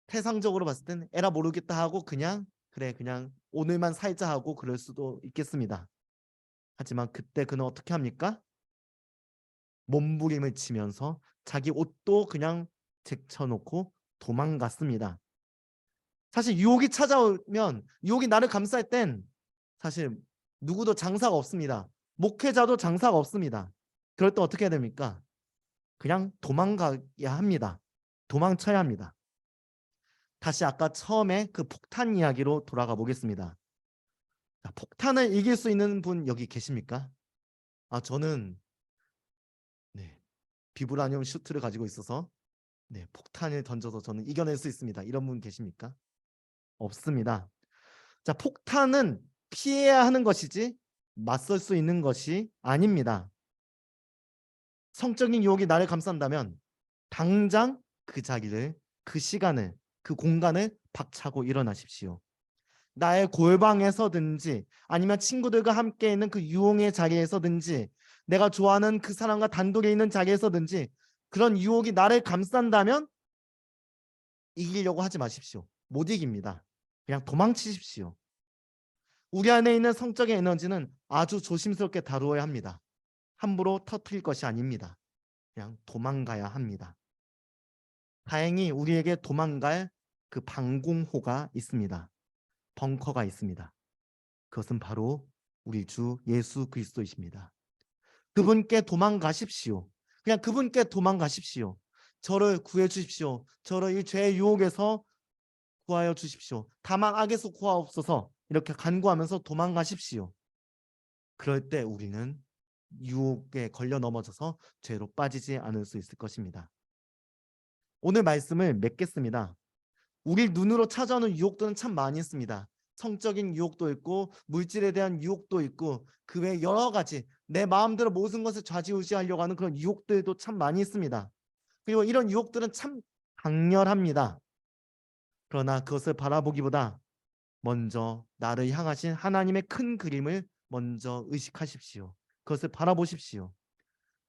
태상적으로 봤을 땐 에라 모르겠다 하고 그냥 그래 그냥 오늘만 살자 하고 그럴 수도 있겠습니다. 하지만 그때 그는 어떻게 합니까? 몸부림을 치면서 자기 옷도 그냥 제쳐놓고 도망갔습니다. 사실 유혹이 찾아오면, 유혹이 나를 감쌀 땐 사실 누구도 장사가 없습니다. 목회자도 장사가 없습니다. 그럴 때 어떻게 해야 됩니까? 그냥 도망가야 합니다. 도망쳐야 합니다. 다시 아까 처음에 그 폭탄 이야기로 돌아가 보겠습니다. 자, 폭탄을 이길 수 있는 분 여기 계십니까? 저는 비브라늄 슈트를 가지고 있어서 폭탄을 던져서 저는 이겨낼 수 있습니다. 이런 분 계십니까? 없습니다. 자, 폭탄은 피해야 하는 것이지 맞설 수 있는 것이 아닙니다. 성적인 유혹이 나를 감싼다면 당장 그 자리를, 그 시간을, 그 공간을 박차고 일어나십시오. 나의 골방에서든지 아니면 친구들과 함께 있는 그 유혹의 자리에서든지 내가 좋아하는 그 사람과 단둘이 있는 자리에서든지 그런 유혹이 나를 감싼다면 이기려고 하지 마십시오. 못 이깁니다. 그냥 도망치십시오. 우리 안에 있는 성적인 에너지는 아주 조심스럽게 다루어야 합니다. 함부로 터뜨릴 것이 아닙니다. 그냥 도망가야 합니다. 다행히 우리에게 도망갈 그 방공호가 있습니다. 벙커가 있습니다. 그것은 바로 우리 주 예수 그리스도이십니다. 그분께 도망가십시오. 그냥 그분께 도망가십시오. 저를 구해 주십시오. 저를 이 죄의 유혹에서 구하여 주십시오. 다만 악에서 구하옵소서. 이렇게 간구하면서 도망가십시오. 그럴 때 우리는 유혹에 걸려 넘어져서 죄로 빠지지 않을 수 있을 것입니다. 오늘 말씀을 맺겠습니다. 우리 눈으로 찾아오는 유혹들은 참 많이 있습니다. 성적인 유혹도 있고 물질에 대한 유혹도 있고 그 외 여러 가지 내 마음대로 모든 것을 좌지우지하려고 하는 그런 유혹들도 참 많이 있습니다. 그리고 이런 유혹들은 참 강렬합니다. 그러나 그것을 바라보기보다 먼저 나를 향하신 하나님의 큰 그림을 먼저 의식하십시오. 그것을 바라보십시오.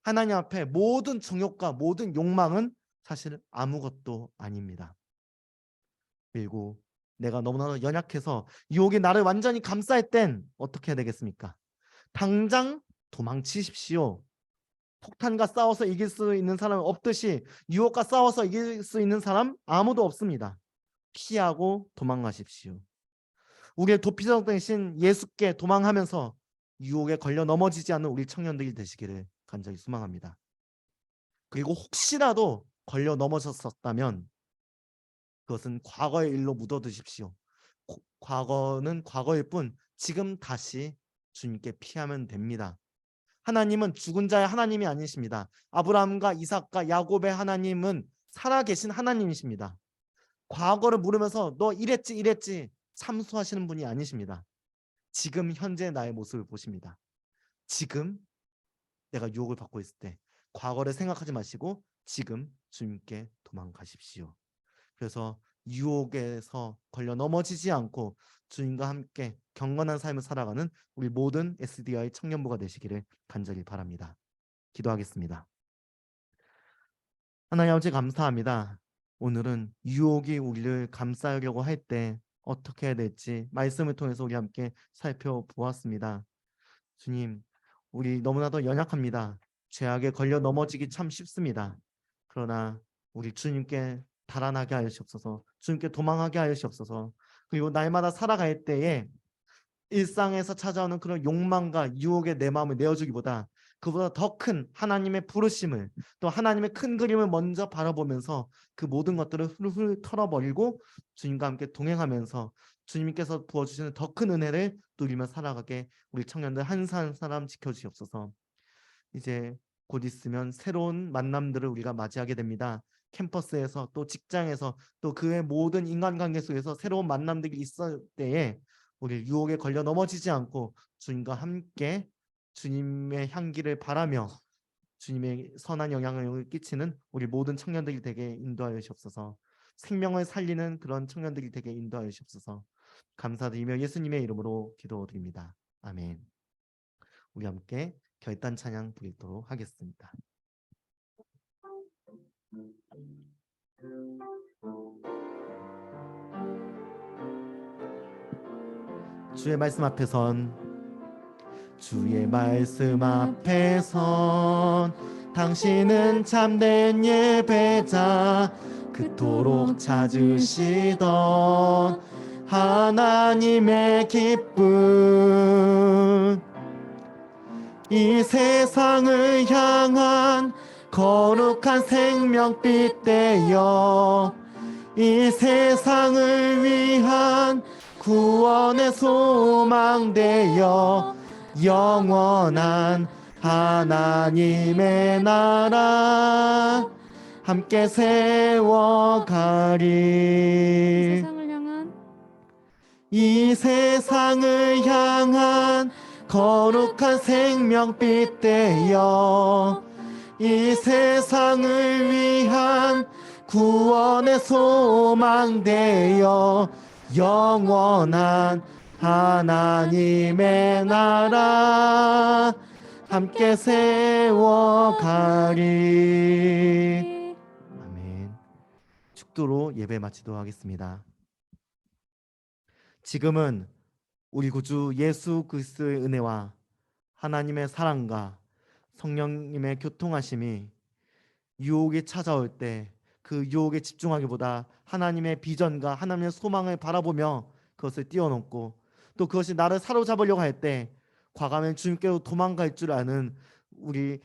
하나님 앞에 모든 정욕과 모든 욕망은 사실 아무것도 아닙니다. 그리고 내가 너무나 연약해서 유혹이 나를 완전히 감쌀 땐 어떻게 해야 되겠습니까? 당장 도망치십시오. 폭탄과 싸워서 이길 수 있는 사람은 없듯이 유혹과 싸워서 이길 수 있는 사람 아무도 없습니다. 피하고 도망가십시오. 우리의 도피성 대신 예수께 도망하면서 유혹에 걸려 넘어지지 않는 우리 청년들이 되시기를 간절히 소망합니다. 그리고 혹시라도 걸려 넘어졌었다면 그것은 과거의 일로 묻어두십시오. 과거는 과거일 뿐 지금 다시 주님께 피하면 됩니다. 하나님은 죽은 자의 하나님이 아니십니다. 아브라함과 이삭과 야곱의 하나님은 살아계신 하나님이십니다. 과거를 물으면서 너 이랬지 참수하시는 분이 아니십니다. 지금 현재 나의 모습을 보십니다. 지금 내가 유혹을 받고 있을 때 과거를 생각하지 마시고 지금 주님께 도망가십시오. 그래서 유혹에서 걸려 넘어지지 않고 주님과 함께 경건한 삶을 살아가는 우리 모든 SDI 청년부가 되시기를 간절히 바랍니다. 기도하겠습니다. 하나님 아버지 감사합니다. 오늘은 유혹이 우리를 감싸려고 할 때 어떻게 해야 될지 말씀을 통해서 우리 함께 살펴보았습니다. 주님, 우리 너무나도 연약합니다. 죄악에 걸려 넘어지기 참 쉽습니다. 그러나 우리 주님께 달아나게 하시옵소서, 주님께 도망하게 하시옵소서. 그리고 날마다 살아갈 때에 일상에서 찾아오는 그런 욕망과 유혹에 내 마음을 내어주기보다 그보다 더 큰 하나님의 부르심을, 또 하나님의 큰 그림을 먼저 바라보면서 그 모든 것들을 훌훌 털어버리고 주님과 함께 동행하면서 주님께서 부어주시는 더 큰 은혜를 누리며 살아가게 우리 청년들 한 사람 한 사람 지켜주시옵소서. 이제 곧 있으면 새로운 만남들을 우리가 맞이하게 됩니다. 캠퍼스에서 또 직장에서 또 그의 모든 인간관계 속에서 새로운 만남들이 있을 때에 우리 유혹에 걸려 넘어지지 않고 주님과 함께 주님의 향기를 바라며 주님의 선한 영향을 끼치는 우리 모든 청년들이 되게 인도하여 주옵소서. 생명을 살리는 그런 청년들이 되게 인도하여 주옵소서. 감사드리며 예수님의 이름으로 기도드립니다. 아멘. 우리 함께 결단 찬양 부르도록 하겠습니다. 주의 말씀 앞에선 주의 말씀 앞에선 당신은 참된 예배자, 그토록 찾으시던 하나님의 기쁨, 이 세상을 향한 거룩한 생명빛 되어 이 세상을 위한 구원의 소망 되어 영원한 하나님의 나라 함께 세워가리. 이 세상을 향한 거룩한 생명빛 되어 이 세상을 위한 구원의 소망 되어 영원한 하나님의 나라 함께 세워가리. 아멘. 축도로 예배 마치도록 하겠습니다. 지금은 우리 구주 예수 그리스도의 은혜와 하나님의 사랑과 성령님의 교통하심이 유혹이 찾아올 때 그 유혹에 집중하기보다 하나님의 비전과 하나님의 소망을 바라보며 그것을 뛰어넘고 또 그것이 나를 사로잡으려고 할 때 과감히 주님께로 도망갈 줄 아는 우리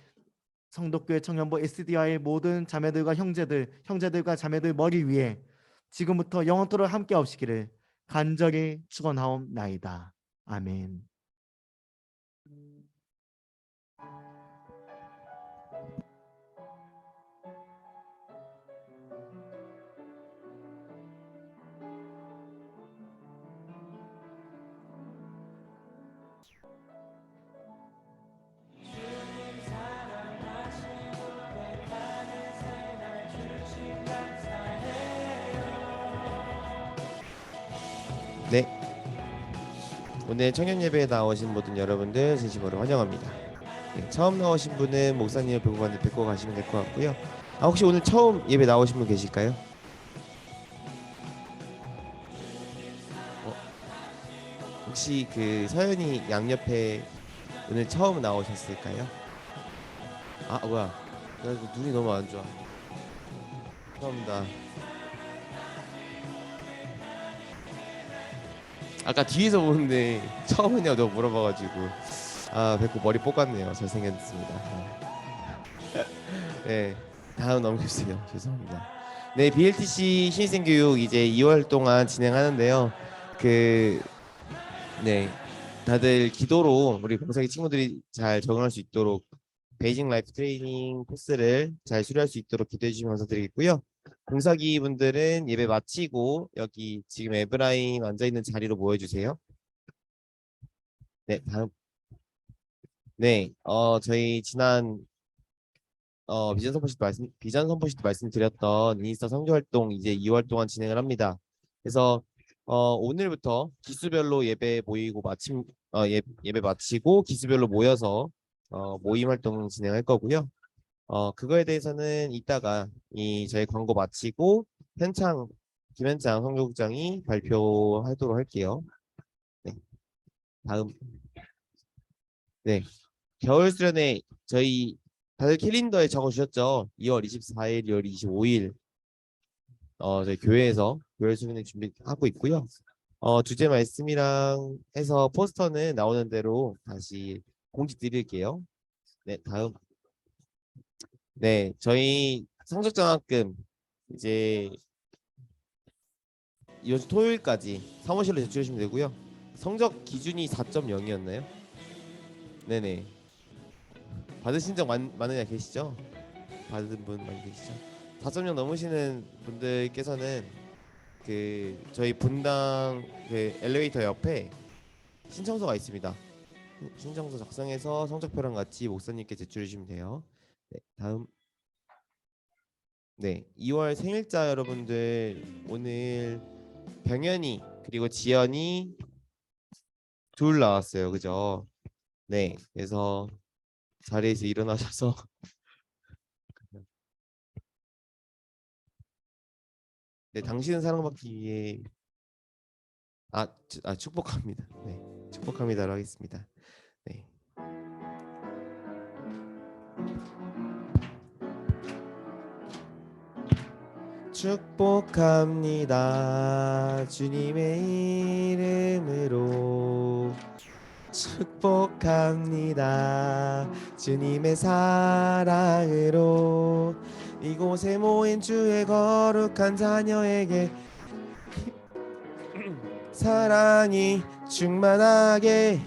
성덕교회 청년부 SDI의 모든 자매들과 형제들과 자매들 머리 위에 지금부터 영원토록 함께 하시기를 간절히 축원하옵나이다. 아멘. 네, 오늘 청년 예배에 나오신 모든 여러분들 진심으로 환영합니다. 네, 처음 나오신 분은 목사님을 뵙고 가시면 될 것 같고요. 혹시 오늘 처음 예배 나오신 분 계실까요? 혹시 그 서연이 양옆에 오늘 처음 나오셨을까요? 아 뭐야? 나 이거 눈이 너무 안 좋아. 죄송합니다. 아까 뒤에서 보는데 처음 했냐고 너가 물어봐가지고 아 배꼽 머리 뽑았네요. 잘생겼습니다. 네 다음 넘겨주세요. 죄송합니다. 네 BLTC 신입생 교육 이제 2월 동안 진행하는데요. 네 다들 기도로 우리 공사기 친구들이 잘 적응할 수 있도록 베이직 라이프 트레이닝 코스를 잘 수료할 수 있도록 기도해 주시면 감사드리겠고요. 공사기 분들은 예배 마치고 여기 지금 에브라임 앉아 있는 자리로 모여주세요. 네 다음 네 저희 지난 비전 선포식 때 말씀드렸던 인스타 선교 활동 이제 2월 동안 진행을 합니다. 그래서 오늘부터 기수별로 예배 모이고 예배 마치고 기수별로 모여서 모임 활동 진행할 거고요. 그거에 대해서는 이따가 저희 광고 마치고 김현창 선교국장이 발표하도록 할게요. 네, 다음 네 겨울 수련회 저희 다들 캘린더에 적어주셨죠? 2월 24일, 2월 25일 저희 교회에서 교회 수련회 준비하고 있고요. 주제 말씀이랑 해서 포스터는 나오는 대로 다시 공지 드릴게요. 네, 다음. 네, 저희 성적장학금 이제 이번 주 토요일까지 사무실로 제출하시면 되고요. 성적 기준이 4.0이었나요? 네네. 받으신 적 많으냐 계시죠? 받은 분 많이 계시죠? 4.0 넘으시는 분들께서는 저희 분당 엘리베이터 옆에 신청서가 있습니다. 신청서 작성해서 성적표랑 같이 목사님께 제출해 주시면 돼요. 네, 다음. 네, 2월 생일자 여러분들 오늘 병현이 그리고 지연이 둘 나왔어요. 그죠? 네, 그래서 자리에서 일어나셔서 네, 당신은 사랑받기 위해 축복합니다. 네, 축복합니다로 하겠습니다. 네. 축복합니다. 주님의 이름으로 축복합니다. 주님의 사랑으로 이곳에 모인 주의 거룩한 자녀에게 사랑이 충만하게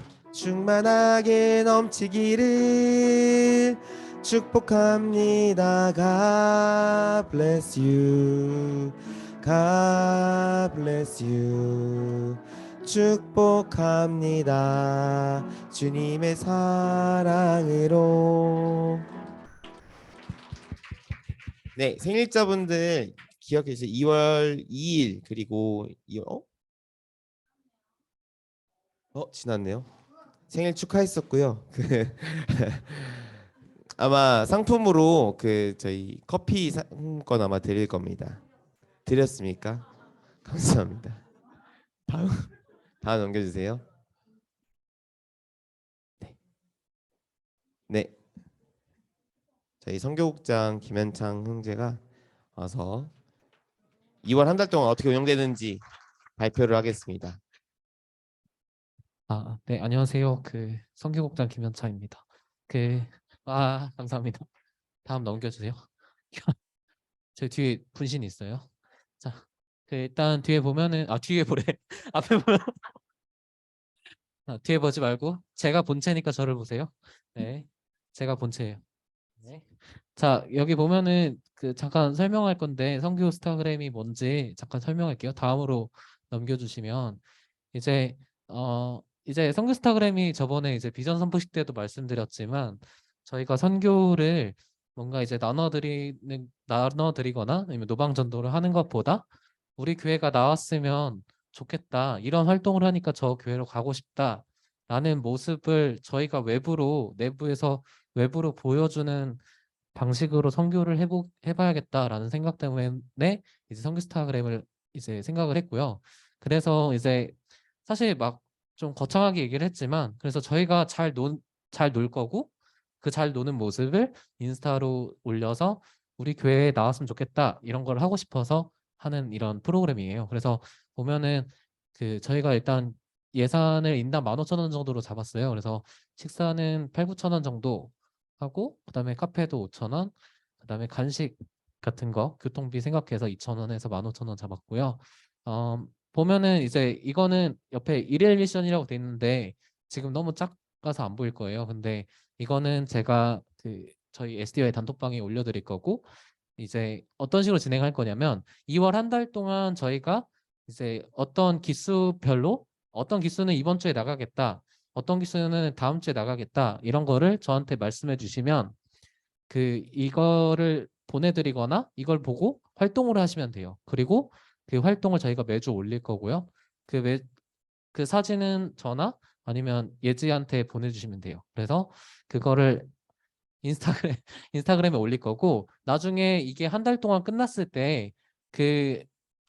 넘치기를 축복합니다. God bless you. God bless you. 축복합니다. 주님의 사랑으로. 네, 생일자분들 기억해 주세요. 2월 2일 그리고 지났네요. 생일 축하했었고요. 아마 상품으로 저희 커피 상품권 아마 드릴 겁니다. 드렸습니까? 감사합니다. 다음 넘겨주세요. 네. 저희 선교국장 김현창 형제가 와서 2월 한 달 동안 어떻게 운영되는지 발표를 하겠습니다. 네, 안녕하세요. 성교국장 김현창입니다. 감사합니다. 다음 넘겨주세요. 저 뒤에 분신이 있어요. 자, 일단 뒤에 보면은 뒤에 보래. 앞에 보면 뒤에 보지 말고 제가 본체니까 저를 보세요. 네, 제가 본체예요. 네. 자, 여기 보면은 잠깐 설명할 건데 성교 스타그램이 뭔지 잠깐 설명할게요. 다음으로 넘겨주시면 이제 성교 스타그램이 저번에 이제 비전 선포식 때도 말씀드렸지만 저희가 선교를 뭔가 이제 나눠드리거나 아니면 노방 전도를 하는 것보다 우리 교회가 나왔으면 좋겠다, 이런 활동을 하니까 저 교회로 가고 싶다 라는 모습을 저희가 내부에서 외부로 보여주는 방식으로 선교를 해봐야겠다라는 생각 때문에 이제 선교 스타그램을 이제 생각을 했고요. 그래서 이제 사실 막 좀 거창하게 얘기를 했지만, 그래서 저희가 잘 놀 거고 그 잘 노는 모습을 인스타로 올려서 우리 교회에 나왔으면 좋겠다 이런 걸 하고 싶어서 하는 이런 프로그램이에요. 그래서 보면은 그 저희가 일단 예산을 인당 15,000원 정도로 잡았어요. 그래서 식사는 8, 9,000원 정도 하고 그다음에 카페도 5,000원, 그다음에 간식 같은 거 교통비 생각해서 2,000원에서 15,000원 잡았고요. 보면은 이제 이거는 옆에 일일 미션이라고 돼 있는데 지금 너무 작아서 안 보일 거예요. 근데 이거는 제가 그 저희 SDI 단톡방에 올려드릴 거고 이제 어떤 식으로 진행할 거냐면 2월 한 달 동안 저희가 이제 어떤 기수별로 어떤 기수는 이번 주에 나가겠다, 어떤 기수는 다음 주에 나가겠다 이런 거를 저한테 말씀해 주시면 그 이거를 보내드리거나 이걸 보고 활동을 하시면 돼요. 그리고 그 활동을 저희가 매주 올릴 거고요. 그 사진은 저나 아니면 예지한테 보내주시면 돼요. 그래서 그거를 인스타그램 인스타그램에 올릴 거고 나중에 이게 한 달 동안 끝났을 때 그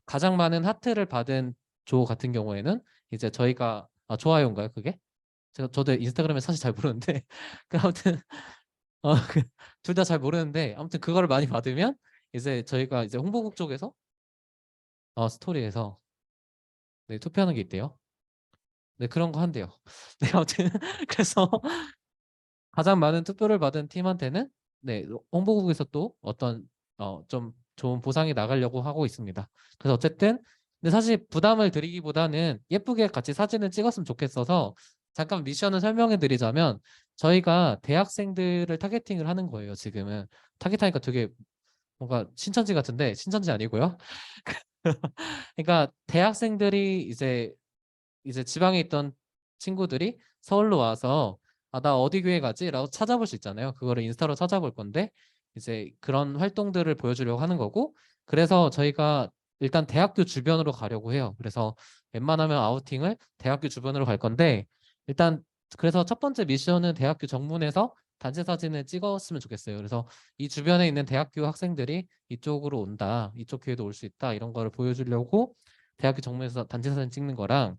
가장 많은 하트를 받은 조 같은 경우에는 이제 저희가 좋아요인가요 그게? 저도 인스타그램에 사실 잘 모르는데 그 아무튼 둘 다 잘 모르는데 아무튼 그거를 많이 받으면 이제 저희가 이제 홍보국 쪽에서 스토리에서 네, 투표하는 게 있대요. 네 그런 거 한대요. 네 아무튼 그래서 가장 많은 투표를 받은 팀한테는 네, 홍보국에서 또 어떤 좀 좋은 보상이 나가려고 하고 있습니다. 그래서 어쨌든 근데 사실 부담을 드리기보다는 예쁘게 같이 사진을 찍었으면 좋겠어서 잠깐 미션을 설명해 드리자면 저희가 대학생들을 타겟팅을 하는 거예요. 지금은 타겟하니까 되게 뭔가 신천지 같은데 신천지 아니고요. 그러니까 대학생들이 이제 지방에 있던 친구들이 서울로 와서 나 어디 교회 가지? 라고 찾아볼 수 있잖아요. 그거를 인스타로 찾아볼 건데 이제 그런 활동들을 보여주려고 하는 거고 그래서 저희가 일단 대학교 주변으로 가려고 해요. 그래서 웬만하면 아우팅을 대학교 주변으로 갈 건데 일단 그래서 첫 번째 미션은 대학교 정문에서 단체 사진을 찍었으면 좋겠어요. 그래서 이 주변에 있는 대학교 학생들이 이쪽으로 온다, 이쪽 교회도 올 수 있다 이런 거를 보여주려고 대학교 정문에서 단체 사진 찍는 거랑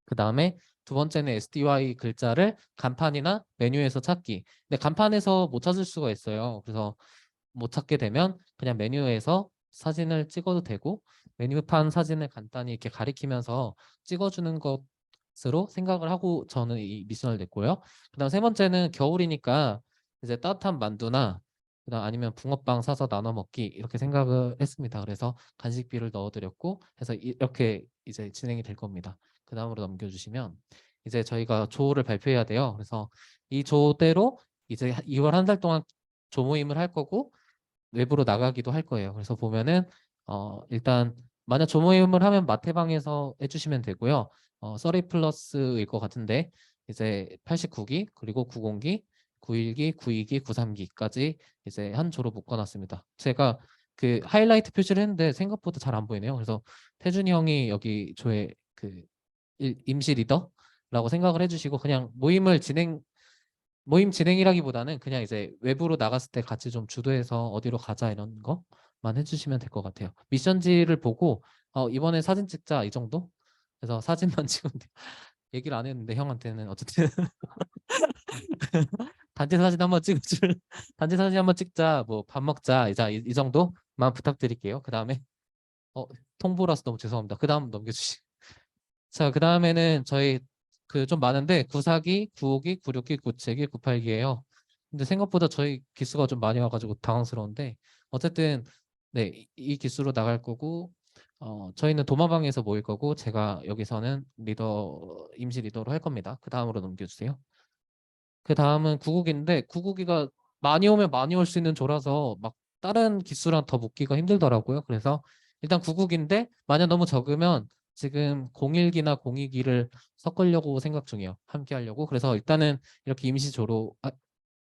그 다음에 두 번째는 SDY 글자를 간판이나 메뉴에서 찾기. 근데 간판에서 못 찾을 수가 있어요. 그래서 못 찾게 되면 그냥 메뉴에서 사진을 찍어도 되고 메뉴판 사진을 간단히 이렇게 가리키면서 찍어주는 것으로 생각을 하고 저는 이 미션을 냈고요. 그다음 세 번째는 겨울이니까 이제 따뜻한 만두나 그다음 아니면 붕어빵 사서 나눠 먹기 이렇게 생각을 했습니다. 그래서 간식비를 넣어드렸고 해서 이렇게 이제 진행이 될 겁니다. 그 다음으로 넘겨주시면 이제 저희가 조를 발표해야 돼요. 그래서 이 조대로 이제 2월 한 달 동안 조 모임을 할 거고 외부로 나가기도 할 거예요. 그래서 보면은 일단 만약 조 모임을 하면 마태방에서 해주시면 되고요. 써리 플러스일 것 같은데 이제 89기 그리고 90기 91기 92기 93기까지 이제 한 조로 묶어놨습니다. 제가 그 하이라이트 표시를 했는데 생각보다 잘 안 보이네요. 그래서 태준이 형이 여기 조의 그 임시 리더라고 생각을 해주시고 그냥 모임 진행이라기보다는 그냥 이제 외부로 나갔을 때 같이 좀 주도해서 어디로 가자 이런 거만 해주시면 될 것 같아요. 미션지를 보고 이번에 사진 찍자 이 정도? 그래서 사진만 찍으면 돼요. 얘기를 안 했는데 형한테는 어쨌든 단체 사진 한번 찍어줄 단체 사진 한번 찍자 뭐 밥 먹자 이 정도만 부탁드릴게요. 그 다음에 통보라서 너무 죄송합니다. 그 다음 넘겨주시. 자, 그 다음에는 저희 그 좀 많은데 94기, 95기, 96기, 97기, 98기예요. 근데 생각보다 저희 기수가 좀 많이 와가지고 당황스러운데 어쨌든 네, 이 기수로 나갈 거고 저희는 도마방에서 모일 거고 제가 여기서는 임시 리더로 할 겁니다. 그 다음으로 넘겨주세요. 그 다음은 99기인데 99기가 많이 오면 많이 올 수 있는 조라서 막 다른 기수랑 더 묶기가 힘들더라고요. 그래서 일단 99기인데 만약 너무 적으면 지금 01기나 02기를 섞으려고 생각 중이에요. 함께 하려고. 그래서 일단은 이렇게 임시조로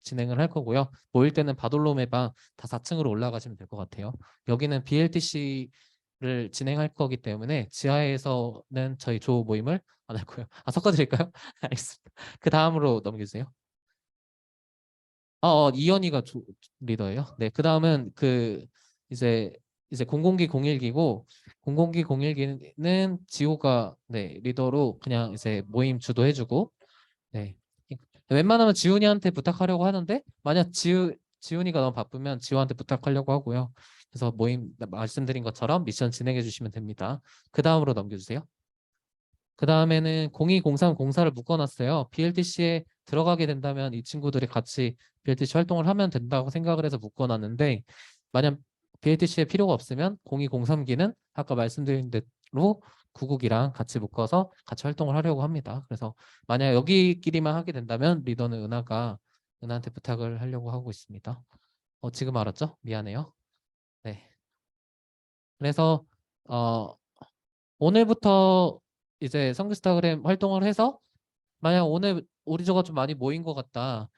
진행을 할 거고요. 모일 때는 바돌로메방 다 4층으로 올라가시면 될 것 같아요. 여기는 BLTC를 진행할 거기 때문에 지하에서는 저희 조 모임을 안 할 거예요. 섞어드릴까요? 알겠습니다. 그 다음으로 넘겨주세요. 이현이가 리더예요. 네, 그 다음은 이제 00기 01기고 00기 01기는 지호가 네 리더로 그냥 이제 모임 주도해주고 네 웬만하면 지훈이한테 부탁하려고 하는데 만약 지훈이가 너무 바쁘면 지호한테 부탁하려고 하고요. 그래서 모임 말씀드린 것처럼 미션 진행해 주시면 됩니다. 그 다음으로 넘겨주세요. 그 다음에는 020304를 묶어놨어요. BLTC에 들어가게 된다면 이 친구들이 같이 BLTC 활동을 하면 된다고 생각을 해서 묶어놨는데 만약 BLTC에 필요가 없으면 0203기는 아까 말씀드린 대로 구국이랑 같이 묶어서 같이 활동을 하려고 합니다. 그래서 만약 여기끼리만 하게 된다면 리더는 은하한테 부탁을 하려고 하고 있습니다. 지금 알았죠? 미안해요. 네. 그래서 오늘부터 이제 성교스타그램 활동을 해서 만약 오늘 우리 조가 좀 많이 모인 것 같다.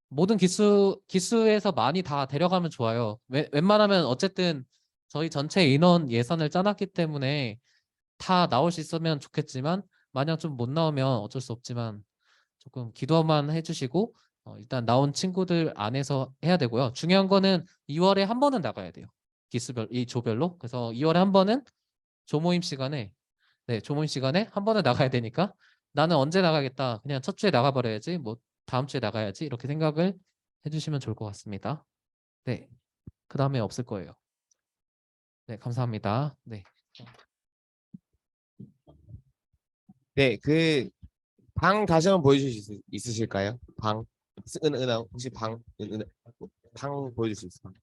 모든 기수에서 많이 다 데려가면 좋아요. 웬만하면 어쨌든 저희 전체 인원 예산을 짜놨기 때문에 다 나올 수 있으면 좋겠지만 만약 좀 못 나오면 어쩔 수 없지만 조금 기도만 해주시고 일단 나온 친구들 안에서 해야 되고요. 중요한 거는 2월에 한 번은 나가야 돼요. 이 조별로. 그래서 2월에 한 번은 조모임 시간에 조모임 시간에 한 번은 나가야 되니까 나는 언제 나가겠다. 그냥 첫 주에 나가버려야지. 뭐 다음 주에 나가야지. 이렇게 생각을 해주시면 좋을 것 같습니다. 네. 그 다음에 없을 거예요. 네, 감사합니다. 네. 네, 그 방 다시 한번 보여주실 수 있으실까요? 방 은하 혹시 방 보여줄 수 있어요?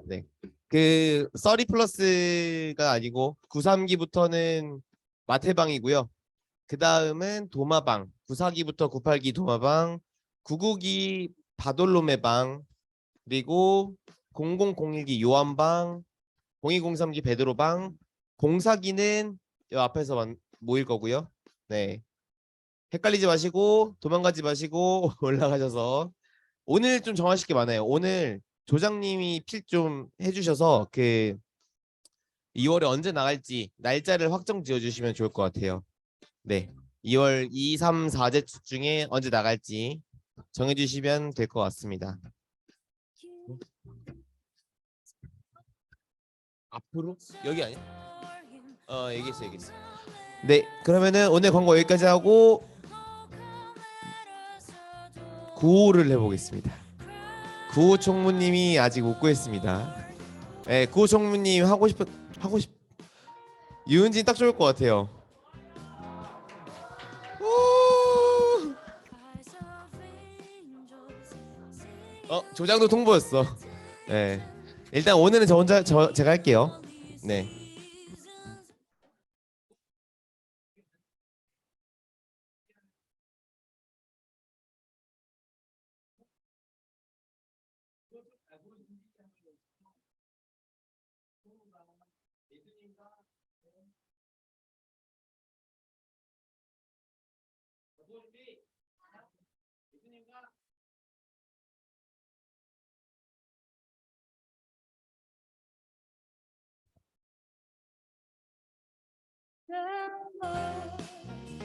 네. 그 써리 플러스가 아니고 93기부터는 마태방이고요. 그 다음은 도마방, 94기부터 98기 도마방, 99기 바돌로메 방, 그리고 0001기 요한방, 0203기 베드로방, 04기는 이 앞에서 모일 거고요. 네. 헷갈리지 마시고 도망가지 마시고 올라가셔서 오늘 좀 정하실 게 많아요. 오늘 조장님이 필 좀 해주셔서 그 2월에 언제 나갈지 날짜를 확정 지어주시면 좋을 것 같아요. 네, 2월 2, 3, 4제 중에 언제 나갈지 정해주시면 될 것 같습니다. 앞으로? 여기 아니야? 얘기했어. 네, 그러면은 오늘 광고 여기까지 하고 9호를 해보겠습니다. 9호 총무님이 아직 못 구했습니다. 네, 9호 총무님 하고 싶 유은진 딱 좋을 것 같아요. 조장도 통보였어. 네, 일단 오늘은 제가 할게요. 네.